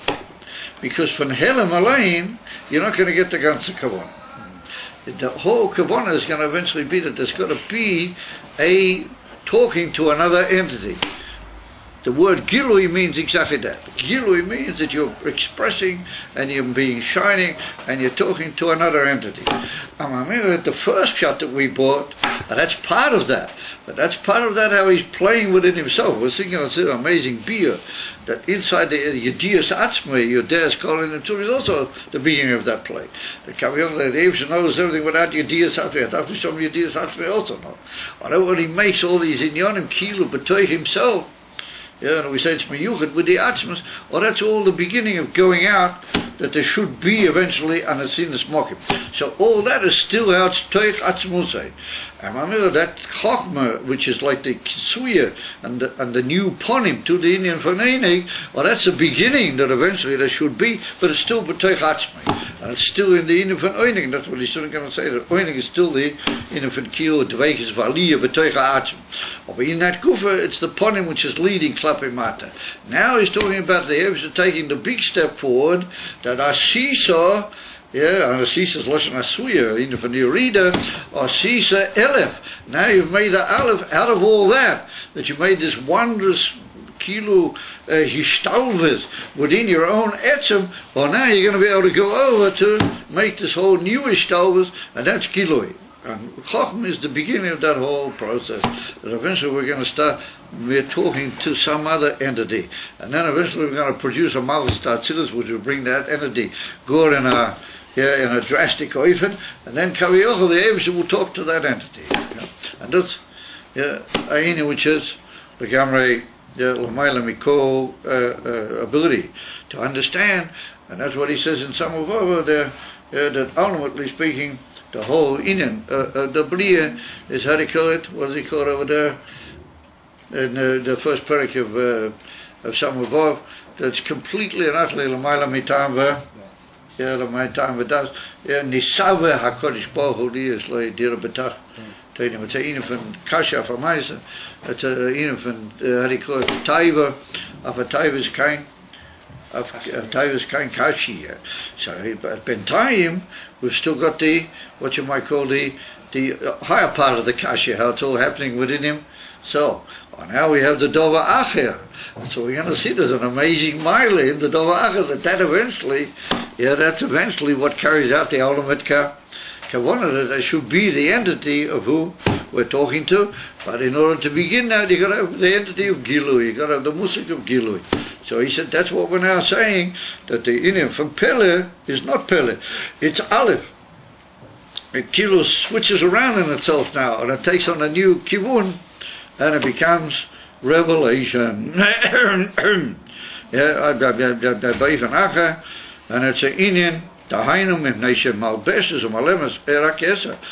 Because from Helem Alain, you're not going to get the Gansul Kavanah. The whole Kavanah is going to eventually be that there's got to be a talking to another entity. The word Gilui means exactly that. Gilui means that you're expressing and you're being shining and you're talking to another entity. The first shot that we bought, that's part of that. But that's part of that how he's playing within himself. We're thinking of an amazing beer that inside the Yedias Atzmei, your dad's calling him to, is also the beginning of that play. The Kaviyom, the Eivsh knows everything without Yedias Atzmei. I'd have to show him Yedias Atzmei also know. When he makes all these inyonim kilu b'toich himself, and we say it's miyuchad with the atzmas, well, that's all the beginning of going out that there should be eventually an Asinus Mokim. So all that is still out Toich Atzmusay. And remember that Chochmah, which is like the Kisuya and the new Ponim to the Indian Faneinig, well, that's the beginning that eventually there should be, but it's still B'toich Atzmai. And it's still in the Indian Faneinig, that's what he's going to say, that Oinig is still the Indian Fankil, Dveikis Valiyah, B'toich Atzmai. But in that Kufa, it's the Ponim which is leading Klape Mata. Now he's talking about the Hebrews taking the big step forward, that Asisa, and Asisa is Lashon Asuya, even for new reader, Asisa Elef. Now you've made an Aleph out of all that you made this wondrous Kilu Hishtalvis within your own Etzem. Well, now you're going to be able to go over to make this whole new Hishtalvis, and that's Kilui. And Chochmah is the beginning of that whole process. And eventually we're talking to some other entity. And then eventually we're going to produce a Malchus Tatzilus, which will bring that entity good in a drastic oifen. And then Kaviyachal, the Eivsh, will talk to that entity. And that's Aini, which is the Gamrei, L'mayla Mikol ability to understand. And that's what he says in some of over there, that ultimately speaking, the whole Indian, the Bria is, how do you call it? What does he call it over there? In the first parak of Samavov, that's completely and utterly L'mayla Mitamva, L'mayla does. Nisave HaKodesh Baruch Hu is like Dira B'tach. It's a Ina from Kasha from Isa. It's a Ina from, how do you call it? Taiva, of a Taiva's kind. Of Taiva's kind Kashi. So at Bentayim, we've still got the, what you might call the higher part of the Kashi, how it's all happening within him. So, now we have the Dova Acher. So we're going to see there's an amazing mile in the Dova Acher, that eventually, that's eventually what carries out the ultimate Kavanah, that should be the entity of who we're talking to. But in order to begin that, you've got to have the entity of Gilui, you've got to have the Musik of Gilui. So he said, that's what we're now saying, that the Indian from Pele is not Pele, it's Aleph. It Kilo switches around in itself now, and it takes on a new Kivun, and it becomes revelation. And it's an Indian,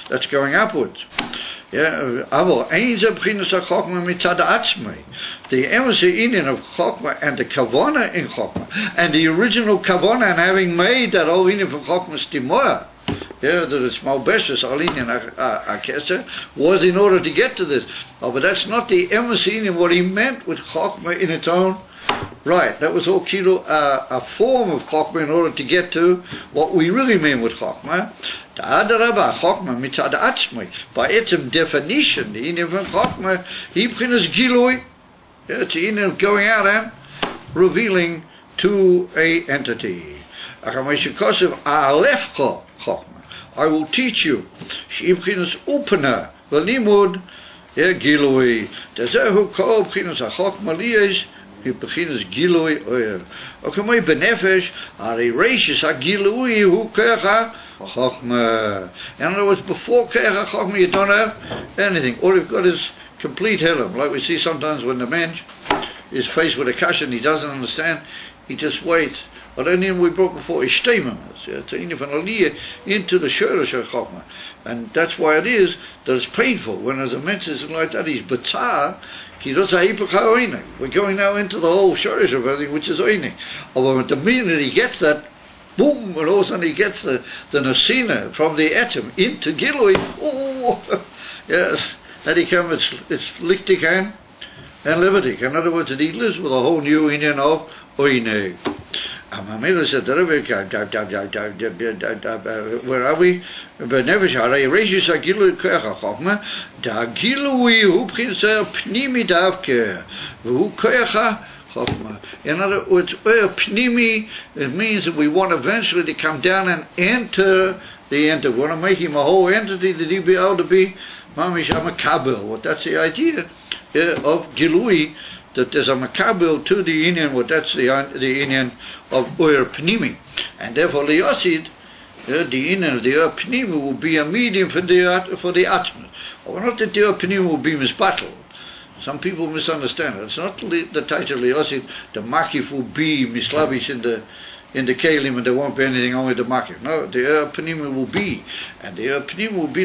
that's going upwards. The embassy Indian of Chochmah and the Kavanah in Chochmah, and the original Kavanah, and having made that whole Indian from Chochmah Stimoya, that it's Malbeshes, Alinian Akesa, was in order to get to this. Oh, but that's not the embassy Indian, what he meant with Chochmah in its own right. That was all Kilo, a form of Chochmah in order to get to what we really mean with Chochmah. The Adarabah Chochmah mitzad atzmai. By its definition, the Indian from Chochmah, he brings Gilui. It's the Indian going out and revealing to a entity. I will teach you. Shibchinas upana v'limud Gilui. Dezehu kol bchinas hachochmah liyes. מבחינת גילוי אוהב. או כמו בנפש, הרי רשש הגילוי הוא ככה חוכמה. In other words, before ככה חוכמה you don't have anything. All you've got is complete helam. Like we see sometimes when the man is faced with a kasha and he doesn't understand, he just waits. But then we brought before ishtemim, it's an aliyah into the shurish of chokmah, and that's why it is that it's painful when there's a message like that. He's batzah. We're going now into the whole shurish of everything, which is oining. Although the minute he gets that, boom, and all of a sudden he gets the nasina from the etem into gilui. Oh, yes, that he comes. It's lichtik and levitik. In other words, he lives with a whole new Indian of oineg. Where are we? B'nefesh harei reishis hagilui koach hachochma, da'gilui hu b'chinas pnimi davke, v'hu koach hachochma. In other words, pnimi, it means that we want eventually to come down and enter the entity. We want to make him a whole entity that he'll be able to be mamish amakabel. Well, that's the idea of gilui. That there's a makabel to the Indian, well, that's the Indian of Ur Pnimi. And therefore, the Yosid, the Indian of the Ur Pnimi will be a medium for the Atma. Or not that the Ur Pnimi will be misbattled. Some people misunderstand it. It's not the title of the Yosid, the Makif will be mislavish in the kelim, and there won't be anything on with the makir. No, the panima will be, and the panima will be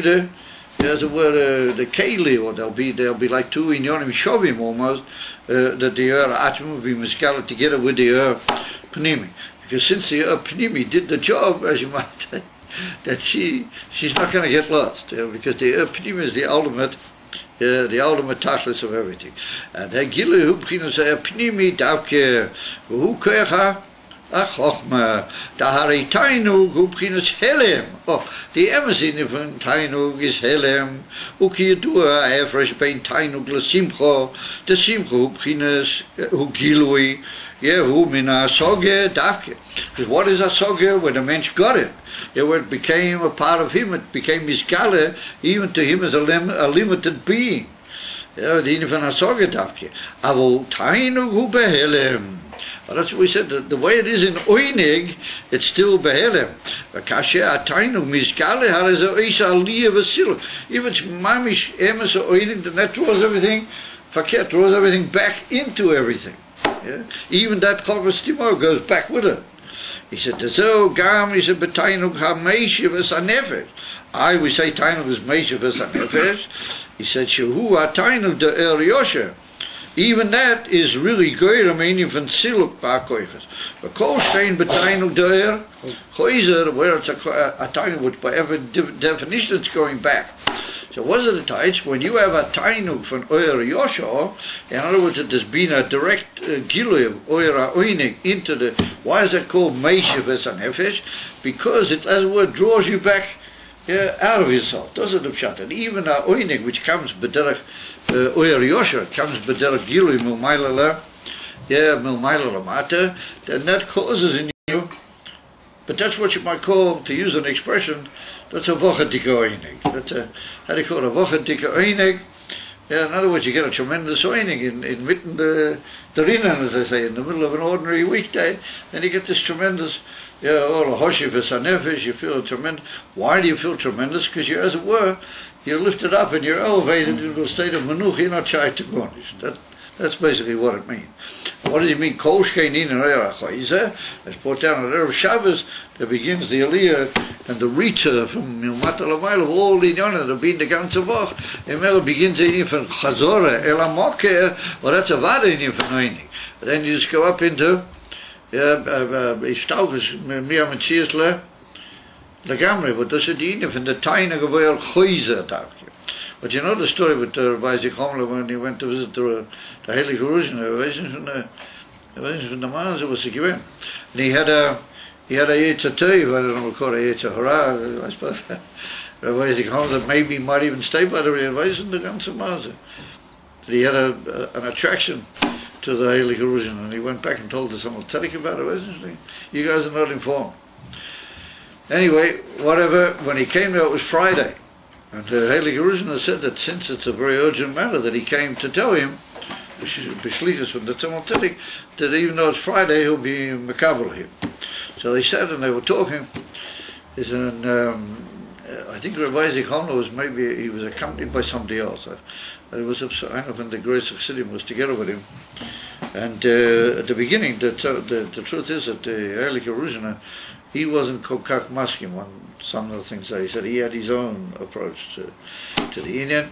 there's a word, the keli, or they'll be like two inyonim shovim almost, that the atim will be miskala together with the panimi. Because since the panimi did the job, as you might say, that she's not going to get lost, because the panimi is the ultimate tachlis of everything. And the gilu hu b'chinas panimi davke v'hu koecha Chochma, Dahari Tainug, Upkinas Helem. Oh, the Emerson von Tainug is Helem. Ukiyadua, Efresh Bain Tainug La Simcho, the Simcho, Upkinas, Ugilui, Yehumina, Soge, Dafke. Because what is a Soge? When the mensch got it, it became a part of him, it became his gala, even to him as a limited being. The Inifan Soge Dafke. Avo Tainug Hu Behelem. Well, that's what we said. The way it is in Oinig, it's still behelem. If it's mamish emes or Oinig, then that draws everything. Fakir draws everything back into everything. Yeah? Even that chokos timo goes back with it. He said, "Dezo gam," he said, "B'tainug ha-meishiv es-hanefesh." We say tainug is meishiv es-hanefesh. He said, "Shehu ha-tainug de er yosher." Even that is really good, meaning from siluk ba'koiches. But kol shein b'tainug de'er choizer, where it's a tainug, which by every definition it's going back. So what is it a tainug? When you have a tainug from oyer yosho, in other words, it has been a direct gilui of oyer oinig into the, why is that called meishiv es hanefesh? Because it, as it were, draws you back out of yourself. Doesn't it pshat? And even a oinig, which comes b'derech Oyer Yosher, comes b'derech gilui milmayla lamata, then that causes in you, but that's what you might call, to use an expression, that's a vochadik oinig. That's a, how do you call it, a vochadik oinig? Yeah, in other words, you get a tremendous oinig in mitten the rinan, as they say, in the middle of an ordinary weekday, and you get this tremendous, all a hoshiv v'sanefesh, you feel tremendous. Why do you feel tremendous? Because you're, as it were, you're lifted up and you're elevated into a state of manuch, you're not shy to garnish. That's basically what it means. And what does it mean? Kol sheinin and re'achoize. It's brought down on Erev Shabbos, that begins the aliyah and the rita from Milmata Lamayla of all the inyanim that being the ganze Woche. It begins in from Chazorah, El HaMokeh, or that's a vada in from Noinig. Then you just go up into Ishtaukus, Miyam and Chiesle, Lagamri, but that's a dina from the Tainag of El Choize. But you know the story with Rabbi Zichomla when he went to visit the Heilige Jerusalem, from the Maz, it was a given. And he had a Yetzer Tov, I don't know what we call it, a Yetzer Hara, I suppose. Rabbi Zichomla maybe might even stay by the Rebbeis in the ganze Maz. He had an attraction to the Heilige Jerusalem, and he went back and told us someone tzaddik about it. You guys are not informed. Anyway, whatever, when he came there, it was Friday. And the Heilige Jerusalem said that since it's a very urgent matter, that he came to tell him, B'shlichus from the Tzemel Tzedek, that even though it's Friday, he'll be Mekabel here. So they sat and they were talking. I think Rabbi Zichomla was he was accompanied by somebody else. It was I don't know when the Grace of Chassidim was together with him. And at the beginning, the truth is that the Heilige Jerusalem, he wasn't kokak maskim on some of the things that he said. He had his own approach to the Indian.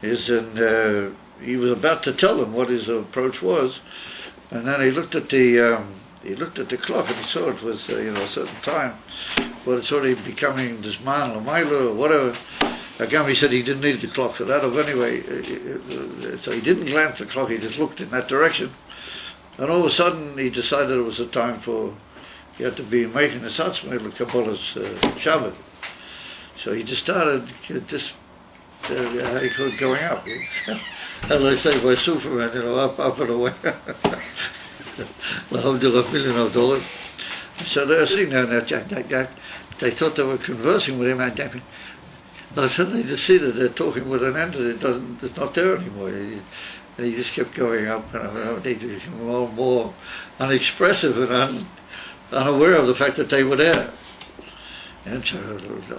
He was about to tell them what his approach was, and then he looked at the clock and he saw it was a certain time, but it's already becoming this man Lamaila or whatever. Again, he said he didn't need the clock for that. But anyway, so he didn't glance at the clock. He just looked in that direction, and all of a sudden he decided it was a time for. He had to be making the satzmah of Kabbalah's Shabbat. So he just started going up. As I say, by Superman, up and away. $1 So they're sitting there, and they thought they were conversing with him, and all of a sudden they just see that they're talking with an entity it's not there anymore. And he just kept going up, and they became more and more unexpressive and unaware of the fact that they were there. And so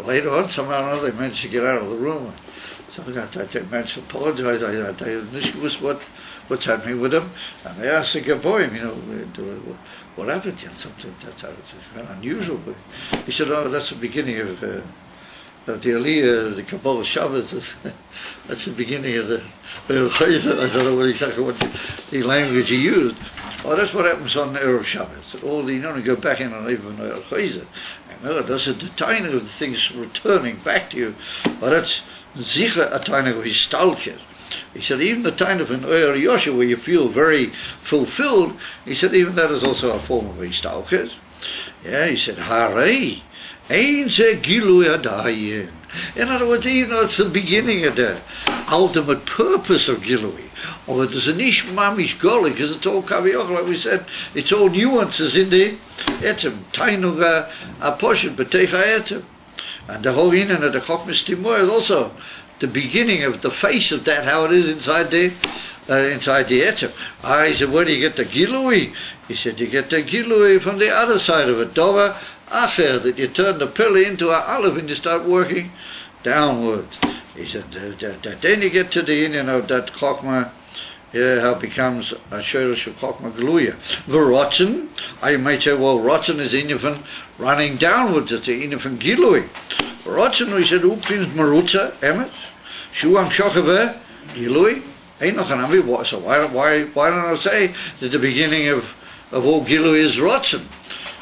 later on, somehow or another, they managed to get out of the room. So the man apologized. I this was what's happening with him, and they asked the Gaboim, what happened? Something that's kind of unusual. But he said, oh, that's the beginning of the Aliyah, the Kabbalah Shabbos. That's the beginning of the Chayza. I don't know exactly what the language he used. Oh, that's what happens on the Erev Shabbos. All the, go back in on even the Chayza. And that's the time of the things returning back to you. Well, that's Zicha a time of Histalkes. He said, even the time of an Oyer Yosha, where you feel very fulfilled, he said, even that is also a form of Histalkes. Yeah, he said, Harei, Ein Ze Gilui Adayin. In other words, even though it's the beginning of the ultimate purpose of Gilui, or it is a nish mamish goli, because it's all kaviyach, like we said, it's all nuances in the etzem, tainuga aposhet, betecha etzem. And the whole inyan of the Chochmas Timur is also the beginning of the face of that, how it is inside the etzem. He said, where do you get the gilui? He said, you get the gilui from the other side of it, dova acher, that you turn the pillar into an olive and you start working downwards. He said, then you get to the inyan of that Chochma, how it becomes a shorish of Chochma Geluya. V'rotzen, I might say, well, rotzen is inyan from running downwards, it's the inyan from Gilui. Rotzen, we said, upins marutza, emes, shuam shochave, Gilui, ain't no chanami. So why don't I say that the beginning of all Gilui is rotzen?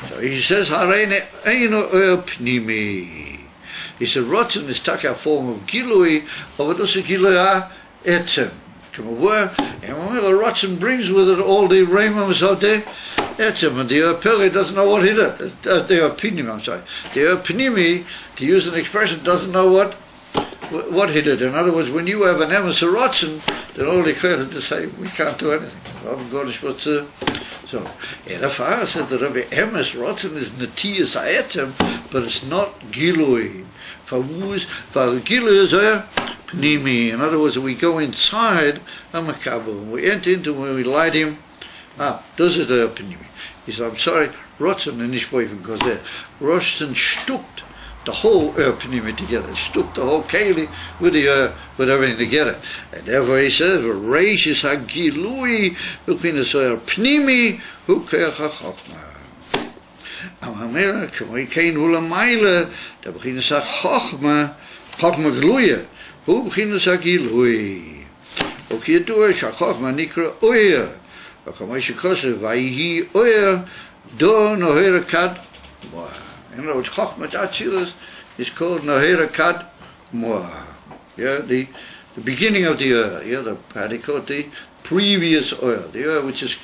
So he says, Hareine eino pnimi. He said, rotzen is taka form of Gilui, but it also Gilui etzem. And rotzen brings with it all the remams of the etzem, and the Pele doesn't know what hit it. The opinion, I'm sorry. The opinimi, to use an expression, doesn't know what hit it. In other words, when you have an emes of rotzen, then all the credit to say, we can't do anything. So, Erafar said that Rabbi emes rotzen is netiyas ha'etzem, but it's not gilui. For gilui is pnimi. In other words, we go inside a makabel, we enter into when we light him up. Does it pnimi? He said, I'm sorry, rotzen and nishboifen goes there. Rotzen stuckt the whole pnimi together, stuckt the whole keli with everything together. And therefore he says, Reishis hagilui u'pinasoyer pnimi u'keach ha'chokma. Amamera, k'moi kein hulamayla, da beginas ha'chokma, chokma geluya. Who begins agilui? Okay, do it. Shachokma nikra oyer. Akamosh kosher vayhi oyer do nohera kad moa. In other words, Chochma Atzilus is called nohera kad moa. Yeah, the beginning of the oyer. Yeah, how they call it, the previous oyer, the oyer which is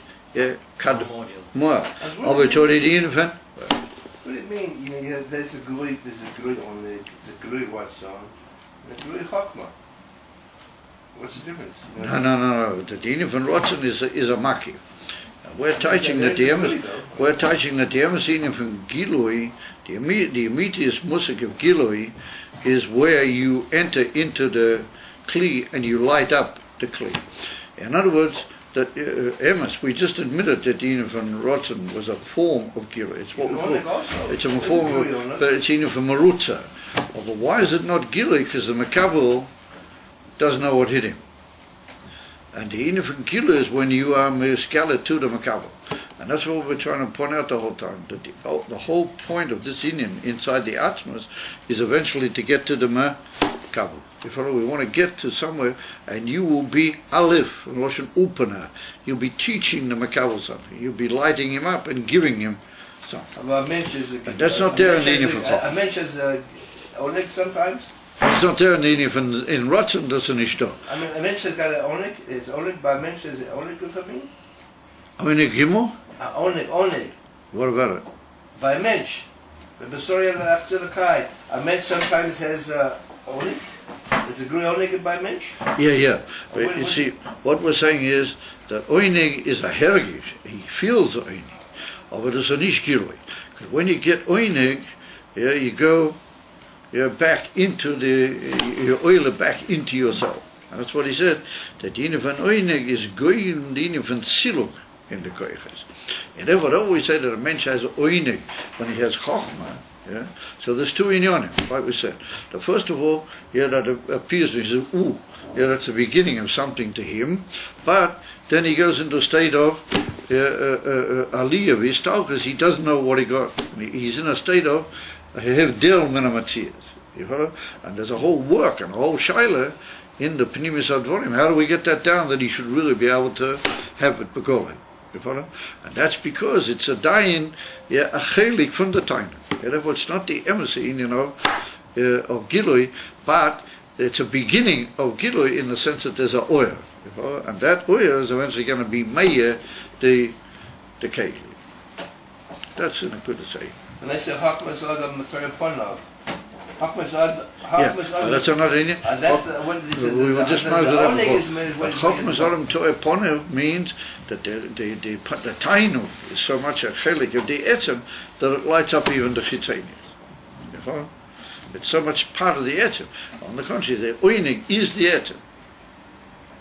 kad moa. Obetori infant. What do you mean? There's a glue on the glue what's on. The glue Chochma. What's the difference? No. The Dina von Rotzen is a maki. We're teaching that the Emes from Gilui, the immediate musik of Gilui, is where you enter into the Kli and you light up the Kli. In other words, that Emes, we just admitted that Dina von Rotzen was a form of Gilui. It's what we call. It's a form of, but it's Dina von Marutza. But why is it not Gilui? Because the Makabel doesn't know what hit him. And the Inyan from Gilui is when you are Meskalet to the Makabel. And that's what we're trying to point out the whole time. That the whole point of this Inyan inside the Atzmas is eventually to get to the Makabel. We want to get to somewhere, and you will be Aleph, and Loshen Upana. You'll be teaching the Makabel something. You'll be lighting him up and giving him something. And that's not there in the Inyan from Chochma. I mentioned Oleg sometimes. It's not there in the Inyan in Rotzen, that's an ishto. I mean, a mensch has got an onik. Is onik by mensch? Is it onik good for me? I mean, a gimel? Onik. What about it? By mensch. The Besoria Lachzelakai. A mensch sometimes has onik. Is the green onik by mensch? Yeah. But you see, what we're saying is that oinig is a hergish. He feels oinig. But it's a nish gilui. Because when you get oinig, you go. You're back into you oil it back into yourself. And that's what he said. That the Inyan von Oinig is going the Inyan von Siluk in the Koiches. And therefore, I always say that a mensch has Oinig when he has Chochma. Yeah? So there's two inyonim, like we said. The first of all, yeah, that appears to me, he says, ooh, yeah, that's the beginning of something to him. But then he goes into a state of aliyah, vistalkus, he doesn't know what he got. He's in a state of hevdel min hamatzias. You follow? And there's a whole work and a whole shaila in the Pnimis Advarim. How do we get that down, that he should really be able to have it begolim? You follow? And that's because it's a dayin, yeah, a chelik from the taina. Therefore, it's not the emissary, of Gilui, but it's a beginning of Gilui in the sense that there's a oil. You follow? And that oil is eventually going to be meir the keli. That's in a good to say. And they say Hakmas Adam Matari Ponov. Yeah, that's another Indian. We will just know that Chokmas Adam Toy Ponev means that the tainu is so much a chelik of the etzem that it lights up even the chitzenius. You follow? It's so much part of the etzem. On the contrary, the oinig is the etzem.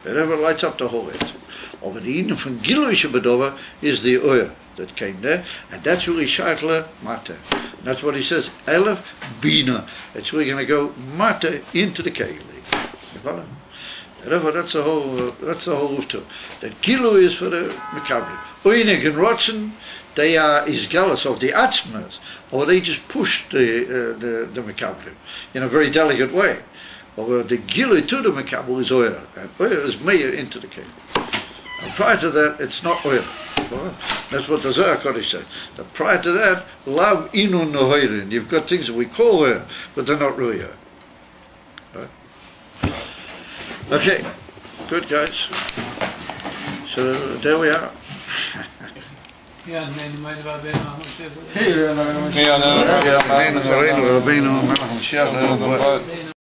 Whatever lights up the whole etzem. Over the Eden from Gilui Shabadova is the oil that came there, and that's really Shaitla Mata. And that's what he says, Elef Bina. It's really going to go Mata into the Keli. You follow? Therefore, that's the whole ufto. That Gilu is for the Mekabli. Oinig and Rotzen, they are Isgalas of the Atzmas, or they just push the Mekabli in a very delicate way. Or the Gilu to the Mekabli is oil, and oil is meir into the Keli. And prior to that, it's not oil. That's what the Zohar Kodesh said. That prior to that, lav inu nohoirin. You've got things that we call oil, but they're not really oil. Right? Okay, good guys. So there we are.